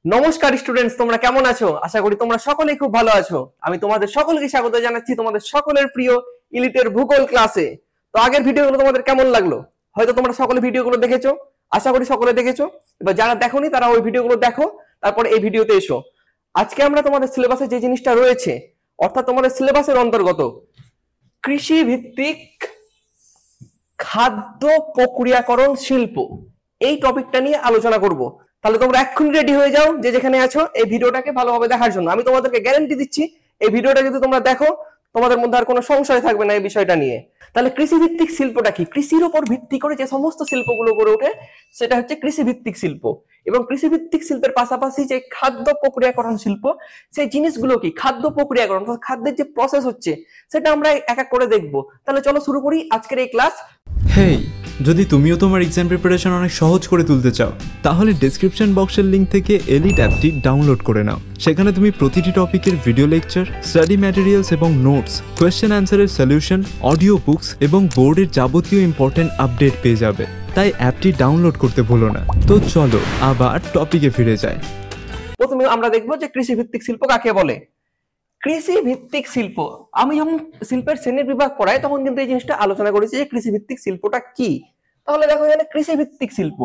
নমস্কার স্টুডেন্টস, তোমরা কেমন আছো? আশা করি তোমরা সকলেই খুব ভালো আছো। আমি তোমাদের সকলকে স্বাগত জানাচ্ছি তোমাদের সকলের প্রিয় ইলিটের ভূগোল ক্লাসে। তো আগের ভিডিওগুলো তোমাদের কেমন লাগলো? হয়তো তোমরা সকলে ভিডিওগুলো দেখেছো, আশা করি সকলে দেখেছো। এবার যারা দেখোনি তারা ওই ভিডিওগুলো দেখো, তারপর এই ভিডিওতে এসো। আজকে আমরা তোমাদের সিলেবাসে যে জিনিসটা রয়েছে, অর্থাৎ তোমাদের সিলেবাসের অন্তর্গত কৃষি ভিত্তিক খাদ্য প্রক্রিয়াকরণ শিল্প, এই টপিকটা নিয়ে আলোচনা করব। তাহলে তোমরা এক্ষুনি রেডি হয়ে যাও, যে যেখানে আছো এই ভিডিওটাকে ভালোভাবে দেখার জন্য। আমি তোমাদেরকে গ্যারান্টি দিচ্ছি এই ভিডিওটা যদি তোমরা দেখো, তোমাদের মধ্যে আর কোনো সংশয় থাকবে না এই বিষয়টা নিয়ে। তাহলে কৃষি ভিত্তিক শিল্পটা কি? কৃষির উপর ভিত্তি করে যে সমস্ত শিল্পগুলো গড়ে ওঠে সেটা হচ্ছে কৃষি ভিত্তিক শিল্প। এবং কৃষি ভিত্তিক শিল্পের পাশাপাশি যে খাদ্য প্রক্রিয়াকরণ শিল্প, সেই জিনিসগুলো কি? খাদ্য প্রক্রিয়াকরণ, খাদ্যের যে প্রসেস হচ্ছে সেটা আমরা এক এক করে দেখবো। তাহলে চলো শুরু করি আজকের এই ক্লাস। হেই, যদি তুমিও তোমার এক্সাম প্রিপারেশন অনেক সহজ করে তুলতে চাও, তাহলে ডেসক্রিপশন বক্সের লিঙ্ক থেকে এলিট অ্যাপটি ডাউনলোড করে নাও। সেখানে তুমি প্রতিটি টপিকের ভিডিও লেকচার, স্টাডি ম্যাটেরিয়ালস এবং নোটস, কোয়েশ্চেন অ্যান্সারের সলিউশন, অডিও বুকস এবং বোর্ডের যাবতীয় ইম্পর্টেন্ট আপডেট পেয়ে যাবে। তাই অ্যাপটি ডাউনলোড করতে ভুলো না। তো চলো আবার টপিকে ফিরে যাই। প্রথমে আমরা দেখবো যে কৃষি ভিত্তিক শিল্প কাকে বলে। কৃষি ভিত্তিক শিল্প, আমি যখন শিল্পের শ্রেণীর বিভাগ পড়াই তখন কিন্তু এই জিনিসটা আলোচনা করেছি যে কৃষি ভিত্তিক শিল্পটা কি। তাহলে দেখো এখানে কৃষি ভিত্তিক শিল্প,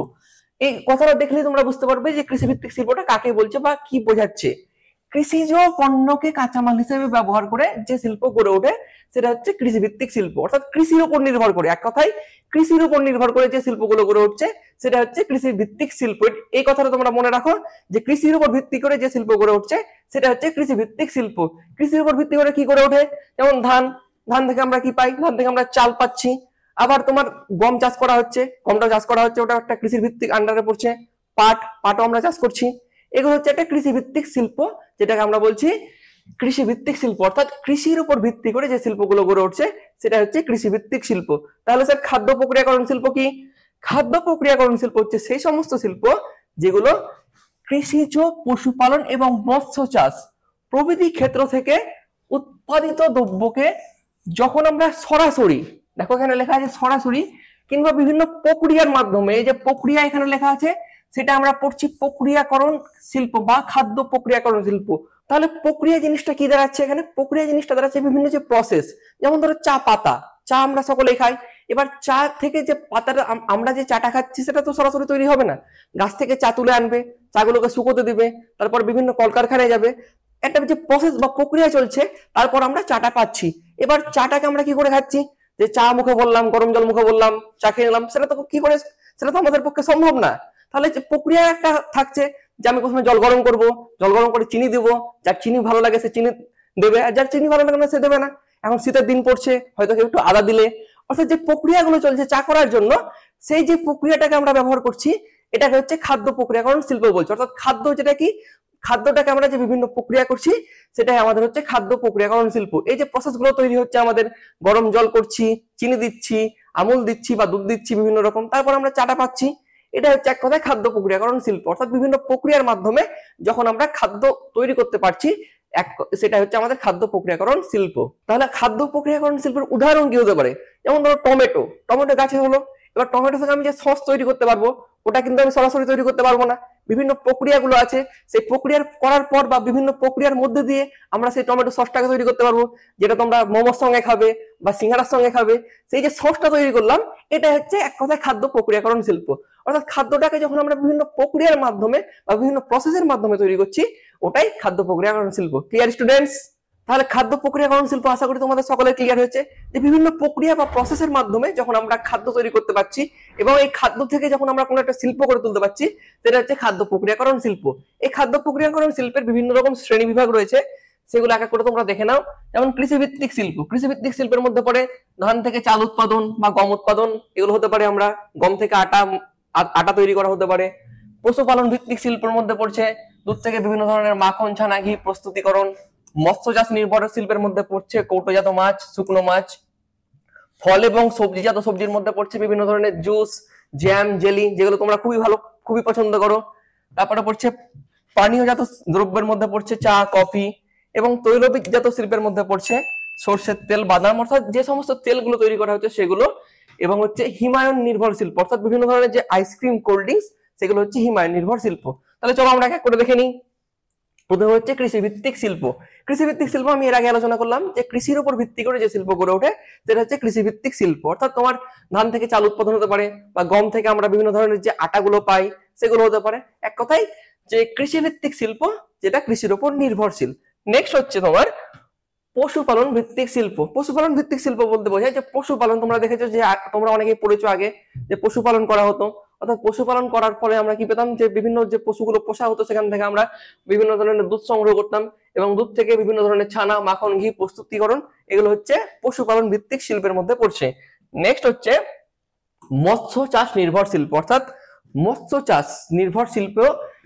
এই কথাটা দেখলে তোমরা বুঝতে পারবে যে কৃষি ভিত্তিক শিল্পটা কাকে বলছে বা কি বোঝাচ্ছে। কৃষিজ পণ্যকে কাঁচামাল হিসেবে ব্যবহার করে যে শিল্প গড়ে ওঠে সেটা হচ্ছে কৃষি ভিত্তিক শিল্প। অর্থাৎ কৃষির উপর নির্ভর করে, এক কথায় কৃষির উপর নির্ভর করে যে শিল্পগুলো গড়ে উঠছে সেটা হচ্ছে কৃষি ভিত্তিক শিল্প। এই কথাটা তোমরা মনে রাখো যে কৃষির উপর ভিত্তি করে যে শিল্প গড়ে উঠছে সেটা হচ্ছে কৃষি ভিত্তিক শিল্প। কৃষির উপর ভিত্তি করে কি গড়ে ওঠে? যেমন ধান, ধান থেকে আমরা কি পাই? ধান থেকে আমরা চাল পাচ্ছি। আবার তোমার গম চাষ করা হচ্ছে, গমটা চাষ করা হচ্ছে, ওটা একটা কৃষি ভিত্তিক আন্ডারে পড়ছে। পাটও আমরা চাষ করছি। এগুলো হচ্ছে একটা কৃষি ভিত্তিক শিল্প, যেটাকে আমরা বলছি কৃষি ভিত্তিক শিল্প। অর্থাৎ কৃষির উপর ভিত্তি করে যে শিল্পগুলো গড়ে উঠছে সেটা হচ্ছে কৃষি ভিত্তিক শিল্প। তাহলে স্যার খাদ্য প্রক্রিয়াকরণ শিল্প কি? খাদ্য প্রক্রিয়াকরণ শিল্প হচ্ছে সেই সমস্ত শিল্প যেগুলো কৃষিজ পশুপালন এবং মৎস্য চাষ প্রভৃতি ক্ষেত্র থেকে উৎপাদিত দ্রব্যকে যখন আমরা সরাসরি, দেখো এখানে লেখা আছে সরাসরি, কিংবা বিভিন্ন প্রক্রিয়ার মাধ্যমে, এই যে প্রক্রিয়া এখানে লেখা আছে সেটা আমরা পড়ছি প্রক্রিয়াকরণ শিল্প বা খাদ্য প্রক্রিয়াকরণ শিল্প। তাহলে প্রক্রিয়া জিনিসটা কি দাঁড়াচ্ছে? এখানে প্রক্রিয়া জিনিসটা দাঁড়াচ্ছে বিভিন্ন যে প্রসেস। যেমন ধরো চা পাতা, চা আমরা সকলেই খাই। এবার চা থেকে যে পাতাটা আমরা যে চাটা খাচ্ছি সেটা তো সরাসরি তৈরি হবে না। গাছ থেকে চা তুলে আনবে, চাগুলোকে শুকোতে দিবে, তারপর বিভিন্ন কলকারখানায় যাবে, একটা যে প্রসেস বা প্রক্রিয়া চলছে, তারপর আমরা চাটা পাচ্ছি। এবার চাটাকে আমরা কি করে খাচ্ছি? যে চা মুখে বললাম, গরম জল মুখে বললাম, চা খেয়ে নিলাম, সেটা তো কি করে, সেটা তো আমাদের পক্ষে সম্ভব না। তাহলে যে প্রক্রিয়া একটা থাকছে যে আমি প্রথমে জল গরম করব, জল গরম করে চিনি দেবো, যার চিনি ভালো লাগে সে চিনি দেবে, আর যার চিনি ভালো লাগে না সে দেবে না। এখন শীতের দিন পড়ছে, হয়তো কেউ একটু আদা দিলে। অর্থাৎ যে প্রক্রিয়াগুলো চলছে চা করার জন্য, সেই যে প্রক্রিয়াটাকে আমরা ব্যবহার করছি এটাকে হচ্ছে খাদ্য প্রক্রিয়াকরণ শিল্প বলছে। অর্থাৎ খাদ্য যেটা কি, খাদ্যটাকে আমরা যে বিভিন্ন প্রক্রিয়া করছি সেটাই আমাদের হচ্ছে খাদ্য প্রক্রিয়াকরণ শিল্প। এই যে প্রসেস গুলো তৈরি হচ্ছে, আমাদের গরম জল করছি, চিনি দিচ্ছি, আমুল দিচ্ছি বা দুধ দিচ্ছি বিভিন্ন রকম, তারপর আমরা চাটা পাচ্ছি, এটা হচ্ছে এক কথায় খাদ্য প্রক্রিয়াকরণ শিল্প। অর্থাৎ বিভিন্ন প্রক্রিয়ার মাধ্যমে যখন আমরা খাদ্য তৈরি করতে পারছি, সেটা হচ্ছে আমাদের খাদ্য প্রক্রিয়াকরণ শিল্প। তাহলে খাদ্য প্রক্রিয়াকরণ শিল্পের উদাহরণ কি হতে পারে? যেমন ধরো টমেটো, টমেটো গাছে হলো, এবার টমেটো থেকে আমি যে সস তৈরি করতে পারবো ওটা কিন্তু আমি সরাসরি তৈরি করতে পারবো না। বিভিন্ন প্রক্রিয়াগুলো আছে, সেই প্রক্রিয়ার করার পর বা বিভিন্ন প্রক্রিয়ার মধ্যে দিয়ে আমরা সেই টমেটো সসটাকে তৈরি করতে পারবো, যেটা তোমরা মোমোর সঙ্গে খাবে বা সিঙ্গারার সঙ্গে খাবে। সেই যে সসটা তৈরি করলাম এটা হচ্ছে এক কথায় খাদ্য প্রক্রিয়াকরণ শিল্প। অর্থাৎ খাদ্যটাকে যখন আমরা বিভিন্ন প্রক্রিয়ার মাধ্যমে বা বিভিন্ন প্রসেসের মাধ্যমে তৈরি করছি, ওটাই খাদ্য প্রক্রিয়াকরণ শিল্প। Clear students? তাহলে খাদ্য প্রক্রিয়াকরণ শিল্প আশা করি তোমাদের সকলের ক্লিয়ার হয়েছে যে বিভিন্ন প্রক্রিয়া বা প্রসেসের মাধ্যমে যখন আমরা খাদ্য তৈরি করতে পারছি এবং এই খাদ্য থেকে যখন আমরা কোনো একটা শিল্প করে তুলতে পারছি, সেটা হচ্ছে খাদ্য প্রক্রিয়াকরণ শিল্প। এই খাদ্য প্রক্রিয়াকরণ শিল্পের বিভিন্ন রকম শ্রেণী বিভাগ রয়েছে, সেগুলো এক এক করে তোমরা দেখে নাও। যেমন কৃষিভিত্তিক শিল্প, কৃষিভিত্তিক শিল্পের মধ্যে পড়ে ধান থেকে চাল উৎপাদন বা গম উৎপাদন, এগুলো হতে পারে আমরা গম থেকে আটা তৈরি করা হতে পারে। পশুপালন ভিত্তিক শিল্পের মধ্যে পড়ছে দুধ থেকে বিভিন্ন ধরনের মাখন, ছানা, ঘি প্রস্তুতিকরণ। মৎস্য চাষ নির্ভর শিল্পের মধ্যে পড়ছে কৌটোজাত মাছ, শুকনো মাছ। ফল এবং সবজিজাত সবজির মধ্যে পড়ছে বিভিন্ন ধরনের জুস, জ্যাম, জেলি, যেগুলো তোমরা খুবই পছন্দ করো। তারপরে পড়ছে পানীয়জাত দ্রব্যের মধ্যে পড়ছে চা, কফি, এবং তৈলবীজজাত শিল্পের মধ্যে পড়ছে সর্ষের তেল, বাদাম, অর্থাৎ যে সমস্ত তেলগুলো তৈরি করা হচ্ছে সেগুলো। এবং হচ্ছে হিমায়ন নির্ভর শিল্প, অর্থাৎ বিভিন্ন ধরনের যে আইসক্রিম, কোল্ড ড্রিঙ্কস, সেগুলো হচ্ছে হিমায়ন নির্ভর শিল্প। তাহলে চলো আমরা এক এক করে দেখে নিই। প্রথমে হচ্ছে কৃষিভিত্তিক শিল্প। কৃষিভিত্তিক শিল্প আমি এর আগে আলোচনা করলাম যে কৃষির উপর ভিত্তি করে যে শিল্প গড়ে ওঠে সেটা হচ্ছে কৃষিভিত্তিক শিল্প। অর্থাৎ তোমার ধান থেকে চাল উৎপাদন হতে পারে, বা গম থেকে আমরা বিভিন্ন ধরনের যে আটাগুলো পাই সেগুলো হতে পারে। এক কথায় যে কৃষিভিত্তিক শিল্প যেটা কৃষির উপর নির্ভরশীল। নেক্সট হচ্ছে তোমার পশুপালন ভিত্তিক শিল্প। পশুপালন ভিত্তিক শিল্প বলতে বোঝায় যে পশুপালন, তোমরা দেখেছো যে তোমরা অনেকেই পড়েছো আগে যে পশুপালন করা হতো, অর্থাৎ পশুপালন করার ফলে আমরা কি পেতাম যে বিভিন্ন যে পশুগুলো পোষা হতো সেখান থেকে আমরা বিভিন্ন ধরনের দুধ সংগ্রহ করতাম, এবং দুধ থেকে বিভিন্ন ধরনের ছানা, মাখন, ঘি প্রস্তুতিকরণ, এগুলো হচ্ছে পশুপালন ভিত্তিক শিল্পের মধ্যে পড়ছে। নেক্সট হচ্ছে মৎস্য চাষ নির্ভর শিল্প। অর্থাৎ মৎস্য চাষ নির্ভর শিল্প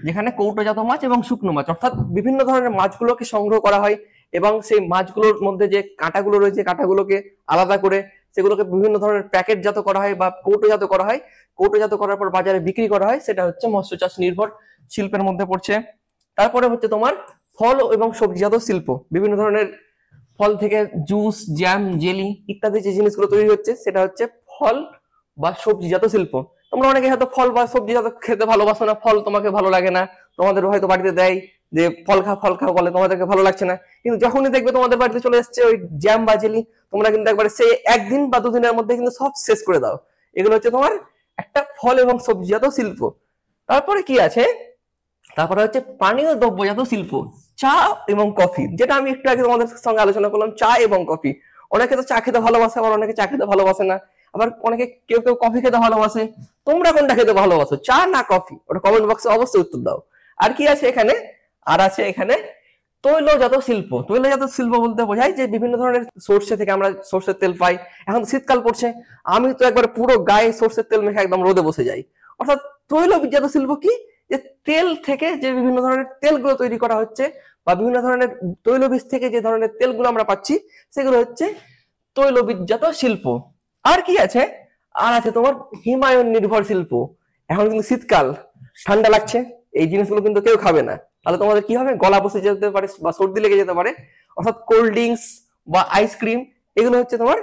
যেখানে কৌটোজাত মাছ এবং শুকনো মাছ, অর্থাৎ বিভিন্ন ধরনের মাছগুলোকে সংগ্রহ করা হয় এবং সেই মাছগুলোর মধ্যে যে কাঁটাগুলো রয়েছে কাঁটাগুলোকে আলাদা করে সেগুলোকে বিভিন্ন ধরনের প্যাকেটজাত করা হয় বা কৌটোজাত করা হয়, কৌটোজাত করার পর বাজারে বিক্রি করা হয়, সেটা হচ্ছে মৎস্য চাষ নির্ভর শিল্পের মধ্যে পড়ছে। তারপরে হচ্ছে তোমার ফল এবং সবজিজাত শিল্প। বিভিন্ন ধরনের ফল থেকে জুস, জ্যাম, জেলি ইত্যাদি যে জিনিসগুলো তৈরি হচ্ছে সেটা হচ্ছে ফল বা সবজিজাত শিল্প। তোমরা অনেকে হয়তো ফল বা সবজিজাত খেতে ভালোবাসো না, ফল তোমাকে ভালো লাগে না, তোমাদের হয়তো বাড়িতে দেয় যে ফল খা বলে, তোমাদেরকে ভালো লাগছে না, কিন্তু যখনই দেখবে তোমাদের বাড়িতে চলে এসছে ওই জ্যাম বা জেলি, তোমরা কিন্তু একবারে সেই একদিন বা দুদিনের মধ্যে কিন্তু সব শেষ করে দাও। এগুলো হচ্ছে তোমার একটা ফল এবং সবজিজাত শিল্প। তারপরে কি আছে, তারপরে হচ্ছে পানীয় দ্রব্যজাত শিল্প, চা এবং কফি, যেটা আমি একটু আগে তোমাদের সঙ্গে আলোচনা করলাম, চা এবং কফি। অনেকে তো চা খেতে ভালোবাসে, আবার অনেকে চা খেতে ভালোবাসে না, আবার অনেকে কেউ কেউ কফি খেতে ভালোবাসে। তোমরা কোনটা খেতে ভালোবাসো, চা না কফি? ওটা কমেন্ট বক্সে অবশ্যই উত্তর দাও। আর কি আছে এখানে, আর আছে এখানে তৈলজাত শিল্প। তৈলজাত শিল্প বলতে বোঝায় যে বিভিন্ন ধরনের সর্ষে থেকে আমরা সর্ষের তেল পাই। এখন শীতকাল পড়ছে, আমি তো একবার পুরো গায়ে সর্ষের তেল মেখে একদম রোদে বসে যাই। অর্থাৎ তৈলজাত শিল্প কি, যে তেল থেকে যে বিভিন্ন ধরনের তেলগুলো তৈরি করা হচ্ছে বা বিভিন্ন ধরনের তৈলবীজ থেকে যে ধরনের তেলগুলো আমরা পাচ্ছি সেগুলো হচ্ছে তৈলবীজজাত শিল্প। আর কি আছে, আর আছে তোমার হিমায়ন নির্ভর শিল্প। এখন কিন্তু শীতকাল, ঠান্ডা লাগছে, এই জিনিসগুলো কিন্তু কেউ খাবে না, তাহলে তোমাদের কি হবে, গলা বসে যেতে পারে বা সর্দি লেগে যেতে পারে। অর্থাৎ কোল্ড ড্রিঙ্কস বা আইসক্রিম এগুলো হচ্ছে তোমার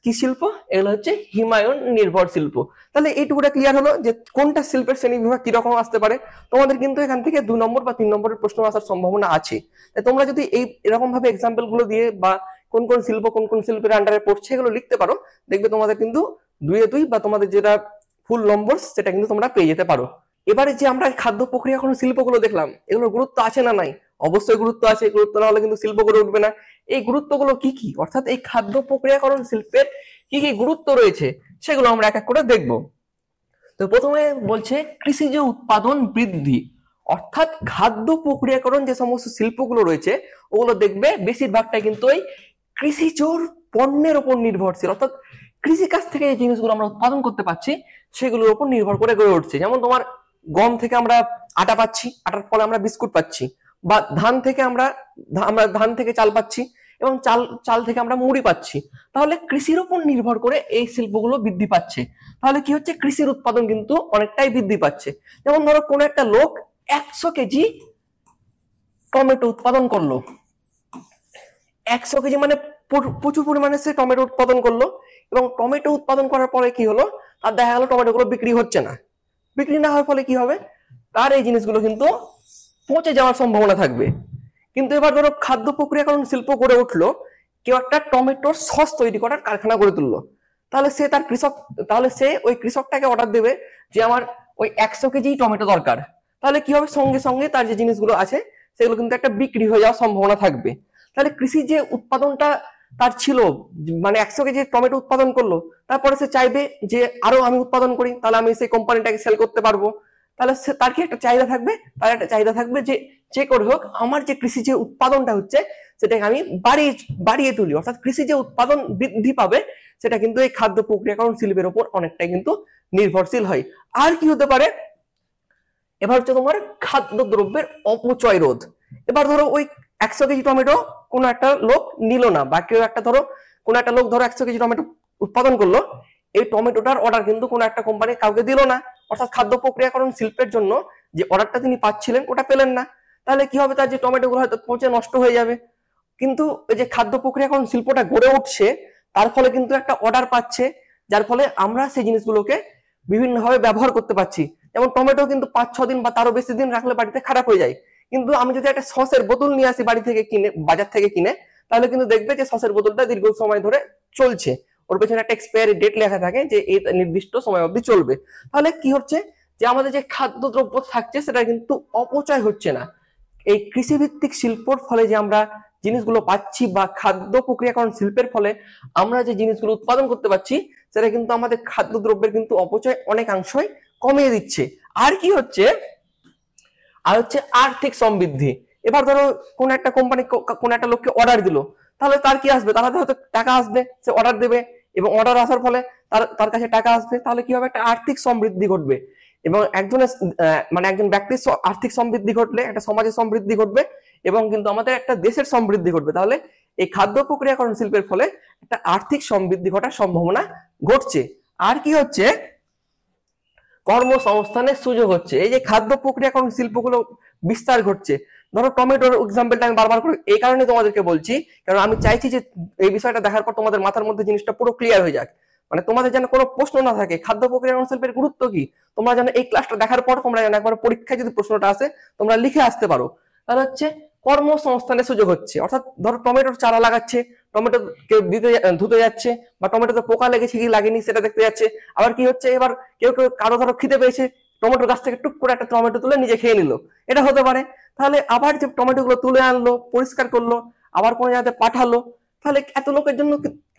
কি শিল্প, এগুলো হচ্ছে হিমায়ন নির্ভর শিল্প। তাহলে এইটুকুটা ক্লিয়ার হলো যে কোনটা শিল্পের শ্রেণী বিভাগ কিরকম আসতে পারে। তোমাদের কিন্তু এখান থেকে 2 নম্বর বা 3 নম্বরের প্রশ্ন আসার সম্ভাবনা আছে। তোমরা যদি এই এরকম ভাবে এক্সাম্পল গুলো দিয়ে বা কোন কোন শিল্প কোন কোন শিল্পের আন্ডারে পড়ছে এগুলো লিখতে পারো, দেখবে তোমাদের কিন্তু 2 এ 2 বা তোমাদের যেটা ফুল নম্বর সেটা কিন্তু তোমরা পেয়ে যেতে পারো। এবারে যে আমরা খাদ্য প্রক্রিয়াকরণ শিল্পগুলো দেখলাম, এগুলোর গুরুত্ব আছে না নাই? অবশ্যই গুরুত্ব আছে, গুরুত্ব না হলে কিন্তু শিল্প গড়ে উঠবে না। এই গুরুত্বগুলো কি কি, অর্থাৎ এই খাদ্য প্রক্রিয়াকরণ শিল্পের কি কি গুরুত্ব রয়েছে সেগুলো আমরা এক এক করে দেখব। তো প্রথমে বলছে কৃষিজ উৎপাদন বৃদ্ধি, অর্থাৎ খাদ্য প্রক্রিয়াকরণ যে সমস্ত শিল্পগুলো রয়েছে ওগুলো দেখবে বেশিরভাগটাই কিন্তু ওই কৃষিজ পণ্যের উপর নির্ভরশীল। অর্থাৎ কৃষিকাজ থেকে যে জিনিসগুলো আমরা উৎপাদন করতে পারছি সেগুলোর উপর নির্ভর করে গড়ে উঠছে। যেমন তোমার গম থেকে আমরা আটা পাচ্ছি, আটার ফলে আমরা বিস্কুট পাচ্ছি, বা ধান থেকে আমরা ধান থেকে চাল পাচ্ছি, এবং চাল থেকে আমরা মুড়ি পাচ্ছি। তাহলে কৃষির উপর নির্ভর করে এই শিল্পগুলো বৃদ্ধি পাচ্ছে। তাহলে কি হচ্ছে, কৃষির উৎপাদন কিন্তু অনেকটাই বৃদ্ধি পাচ্ছে। যেমন ধরো কোন একটা লোক 100 কেজি টমেটো উৎপাদন করলো, 100 কেজি মানে প্রচুর পরিমাণে সে টমেটো উৎপাদন করলো, এবং টমেটো উৎপাদন করার পরে কি হলো, আর দেখা গেল টমেটো গুলো বিক্রি হচ্ছে না। বিক্রি না হওয়ার ফলে কি হবে, তার এই জিনিসগুলো কিন্তু পচে যাওয়ার সম্ভাবনা থাকবে। কিন্তু এবার ধরো খাদ্য প্রক্রিয়াকরণ শিল্প গড়ে উঠলো, কেউ একটা টমেটোর সস তৈরি করার কারখানা গড়ে তুললো, তাহলে সে ওই কৃষকটাকে অর্ডার দেবে যে আমার ওই 100 কেজি টমেটো দরকার। তাহলে কি হবে, সঙ্গে সঙ্গে তার যে জিনিসগুলো আছে সেগুলো কিন্তু একটা বিক্রি হয়ে যাওয়ার সম্ভাবনা থাকবে। তাহলে কৃষি যে উৎপাদনটা তার ছিল, মানে 100 কেজি টমেটো উৎপাদন করলো, তারপরে সে চাইবে যে আরো আমি উৎপাদন করি, তাহলে আমি সেই কোম্পানিটাকে সেল করতে পারবো। তাহলে তার কি একটা চাহিদা থাকবে, তার একটা চাহিদা থাকবে যে করে হোক আমার যে কৃষি যে উৎপাদনটা হচ্ছে সেটাকে আমি বাড়িয়ে তুলি। অর্থাৎ কৃষি যে উৎপাদন বৃদ্ধি পাবে সেটা কিন্তু এই খাদ্য প্রক্রিয়াকরণ শিল্পের উপর অনেকটাই কিন্তু নির্ভরশীল হয়। আর কি হতে পারে, এবার হচ্ছে তোমার খাদ্যদ্রব্যের অপচয় রোধ। এবার ধরো ওই 100 কেজি টমেটো কোনো একটা লোক নিল না, বা কেউ একটা ধরো কোনো একটা লোক ধরো 100 কেজি টমেটো উৎপাদন করলো, এই টমেটোটার অর্ডার কিন্তু কোনো একটা কোম্পানি কাউকে দিল না। অর্থাৎ খাদ্য প্রক্রিয়াকরণ শিল্পের জন্য যে অর্ডারটা তিনি পাচ্ছিলেন ওটা পেলেন না। তাহলে কি হবে, তার যে টমেটোগুলো হয়তো পচে নষ্ট হয়ে যাবে। কিন্তু এই যে খাদ্য প্রক্রিয়াকরণ শিল্পটা গড়ে উঠছে তার ফলে কিন্তু একটা অর্ডার পাচ্ছে, যার ফলে আমরা সেই জিনিসগুলোকে বিভিন্নভাবে ব্যবহার করতে পারছি। যেমন টমেটো কিন্তু 5-6 দিন বা তারও বেশি দিন রাখলে বাড়িতে খারাপ হয়ে যায়, কিন্তু আমি যদি একটা সসের বোতল নিয়ে আসি বাড়ি থেকে কিনে, বাজার থেকে কিনে, তাহলে কিন্তু দেখবে যে সসের বোতলটা দীর্ঘ সময় ধরে চলছে, ওর পেছনে একটা এক্সপায়ারি ডেট লেখা থাকে যে এই নির্দিষ্ট সময় অবধি চলবে। তাহলে কি হচ্ছে যে আমাদের যে খাদ্যদ্রব্য থাকছে সেটা কিন্তু অপচয় হচ্ছে না। এই কৃষিভিত্তিক শিল্পর ফলে যে আমরা জিনিসগুলো পাচ্ছি বা খাদ্য প্রক্রিয়াকরণ শিল্পের ফলে আমরা যে জিনিসগুলো উৎপাদন করতে পারছি, সেটা কিন্তু আমাদের খাদ্যদ্রব্যের কিন্তু অপচয় অনেকাংশই কমিয়ে দিচ্ছে। আর কি হচ্ছে, আর হচ্ছে আর্থিক সমৃদ্ধি। এবার ধরো কোন একটা কোম্পানি কোন একটা লোককে অর্ডার দিল, তাহলে তার কি আসবে, তার হাতে হয়তো টাকা আসবে, সে অর্ডার দেবে এবং অর্ডার আসার ফলে তার কাছে টাকা আসবে, তাহলে কি হবে, একটা আর্থিক সমৃদ্ধি ঘটবে। এবং একজনের মানে একজন ব্যক্তির আর্থিক সমৃদ্ধি ঘটলে একটা সমাজের সমৃদ্ধি ঘটবে এবং কিন্তু আমাদের একটা দেশের সমৃদ্ধি ঘটবে। তাহলে এই খাদ্য প্রক্রিয়াকরণ শিল্পের ফলে একটা আর্থিক সমৃদ্ধি ঘটার সম্ভাবনা ঘটছে। আর কি হচ্ছে, কর্মসংস্থানের সুযোগ হচ্ছে। এই যে খাদ্য প্রক্রিয়াকরণ শিল্পগুলো বিস্তার ঘটছে, ধরো টমেটোর এক্সাম্পলটা আমি বারবার করে এই কারণে তোমাদেরকে বলছি, কারণ আমি চাইছি যে এই বিষয়টা দেখার পর তোমাদের মাথার মধ্যে জিনিসটা পুরো ক্লিয়ার হয়ে যাক, মানে তোমাদের যেন কোনো প্রশ্ন না থাকে খাদ্য প্রক্রিয়াকরণ শিল্পের গুরুত্ব কি, তোমরা যেন এই ক্লাসটা দেখার পর তোমরা যেন একবার পরীক্ষায় যদি প্রশ্নটা আসে তোমরা লিখে আসতে পারো। তাহলে হচ্ছে কর্মসংস্থানের সুযোগ হচ্ছে, অর্থাৎ ধরো টমেটোর চারা লাগাচ্ছে, টমেটো কেউ ধুতে যাচ্ছে, বা টমেটোতে পোকা লেগেছে কি লাগেনি সেটা দেখতে যাচ্ছে। আবার কি হচ্ছে, এবার কেউ কারো ধরো খিদে পেয়েছে, টমেটোর গাছ থেকে টুক করে একটা টমেটো তুলে নিজে খেয়ে নিল, এটা হতে পারে। তাহলে আবার যে টমেটো গুলো তুলে আনলো, পরিষ্কার করলো, আবার কোনো জায়গাতে পাঠালো, তাহলে এত লোকের জন্য,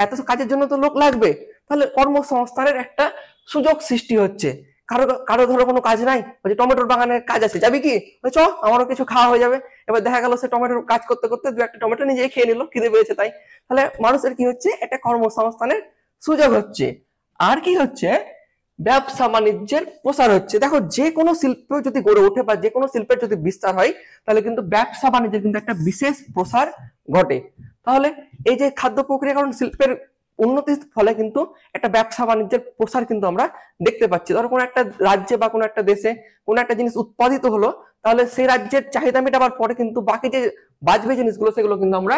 এত কাজের জন্য তো লোক লাগবে, তাহলে কর্মসংস্থানের একটা সুযোগ সৃষ্টি হচ্ছে। কারো কারো ধরো কোনো কাজ নাই, ওই টমেটোর বাগানের কাজ আছে, যাবি কি, চ আমারও কিছু খাওয়া হয়ে যাবে। এবার দেখা গেল সে টমেটোর কাজ করতে করতে দু একটা টমেটো নিজেই খেয়ে নিল, খিদে পেয়েছে তাই। তাহলে মানুষের কি হচ্ছে, একটা কর্মসংস্থানের সুযোগ হচ্ছে। আর কি হচ্ছে, ব্যবসা বাণিজ্যের প্রসার হচ্ছে। দেখো যে কোনো শিল্প যদি গড়ে ওঠে বা যে কোনো শিল্পের যদি বিস্তার হয়, তাহলে কিন্তু ব্যবসা বাণিজ্যের কিন্তু একটা বিশেষ প্রসার ঘটে। তাহলে এই যে খাদ্য প্রক্রিয়াকরণ শিল্পের উন্নতির ফলে কিন্তু একটা ব্যবসা বাণিজ্যের প্রসার কিন্তু আমরা দেখতে পাচ্ছি। ধরো কোনো একটা রাজ্যে বা কোনো একটা দেশে কোনো একটা জিনিস উৎপাদিত হলো, তাহলে সেই রাজ্যের চাহিদা মেটাবার পরে কিন্তু বাকি যে বাজবে জিনিসগুলো সেগুলো কিন্তু আমরা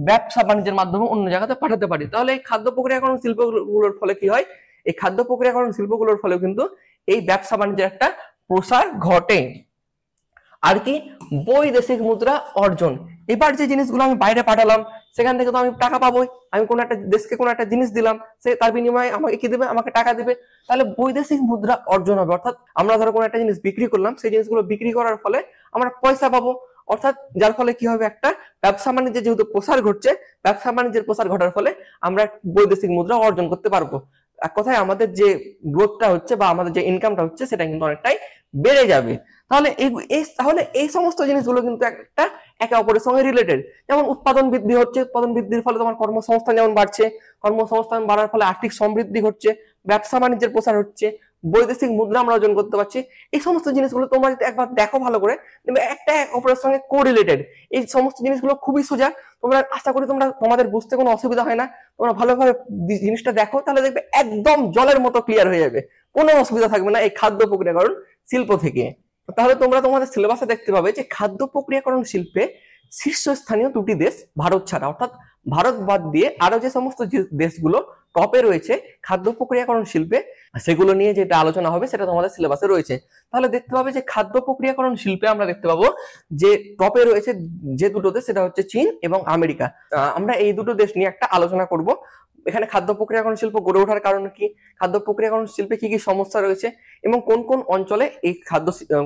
ব্যবসা বাণিজ্যের মাধ্যমে অন্য জায়গাতে পাঠাতে পারি। তাহলে এই খাদ্য প্রক্রিয়াকরণ শিল্পগুলোর ফলে কি হয়, এই খাদ্য প্রক্রিয়াকরণ শিল্পগুলোর ফলেও কিন্তু এই ব্যবসা বাণিজ্যের একটা প্রসার ঘটে। আর কি, বৈদেশিক মুদ্রা অর্জন। এবার যে জিনিসগুলো আমি বাইরে পাঠালাম সেখান থেকে তো আমি টাকা পাবোই, আমি কোনো একটা দেশকে কোনো একটা জিনিস দিলাম, সে তার বিনিময়ে আমাকে কি দেবে, আমাকে টাকা দেবে, তাহলে বৈদেশিক মুদ্রা অর্জন হবে। অর্থাৎ আমরা ধরো কোনো একটা জিনিস বিক্রি করলাম, সেই জিনিসগুলো বিক্রি করার ফলে আমরা পয়সা পাবো, অর্থাৎ যার ফলে কি হবে, একটা ব্যবসা বাণিজ্যের যেহেতু প্রসার ঘটছে, ব্যবসা বাণিজ্যের প্রসার ঘটার ফলে আমরা বৈদেশিক মুদ্রা অর্জন করতে পারবো। এক কথায় আমাদের যে গ্রোথটা হচ্ছে বা আমাদের যে ইনকামটা হচ্ছে সেটা কিন্তু অনেকটাই বেড়ে যাবে। তাহলে এই সমস্ত জিনিসগুলো কিন্তু একটা একে অপরের সঙ্গে রিলেটেড। যেমন উৎপাদন বৃদ্ধি হচ্ছে, উৎপাদন বৃদ্ধির ফলে তোমার কর্মসংস্থান যেমন বাড়ছে, কর্মসংস্থান বাড়ার ফলে আর্থিক সমৃদ্ধি ঘটছে, ব্যবসা বাণিজ্যের প্রসার হচ্ছে, বৈদেশিক মুদ্রা আমরা অর্জন করতে পারছি। এই সমস্ত জিনিসগুলো তোমরা যদি একবার দেখো ভালো করে, একটা এক অপরের সঙ্গে কোরিলেটেড। এই সমস্ত জিনিসগুলো খুবই সোজা, তোমরা আশা করি তোমাদের বুঝতে কোনো অসুবিধা হয় না। তোমরা ভালোভাবে জিনিসটা দেখো, তাহলে দেখবে একদম জলের মতো ক্লিয়ার হয়ে যাবে, কোনো অসুবিধা থাকবে না এই খাদ্য প্রক্রিয়াকরণ শিল্প থেকে। তাহলে তোমরা তোমাদের সিলেবাসে দেখতে পাবে যে খাদ্য প্রক্রিয়াকরণ শিল্পে শীর্ষস্থানীয় দুটি দেশ ভারত ছাড়া, অর্থাৎ ভারত বাদ দিয়ে আরো যে সমস্ত দেশগুলো টপে রয়েছে খাদ্য প্রক্রিয়াকরণ শিল্পে, সেগুলো নিয়ে যেটা আলোচনা হবে সেটা তোমাদের সিলেবাসে রয়েছে। তাহলে দেখতে পাবে যে খাদ্য প্রক্রিয়াকরণ শিল্পে আমরা দেখতে পাবো যে টপে রয়েছে যে দুটো দেশ, সেটা হচ্ছে চীন এবং আমেরিকা। আমরা এই দুটো দেশ নিয়ে একটা আলোচনা করব। এখানে খাদ্য প্রক্রিয়াকরণ শিল্প গড়ে ওঠার কারণ কি, খাদ্য প্রক্রিয়াকরণ শিল্পে কি কি সমস্যা রয়েছে এবং কোন কোন অঞ্চলে এই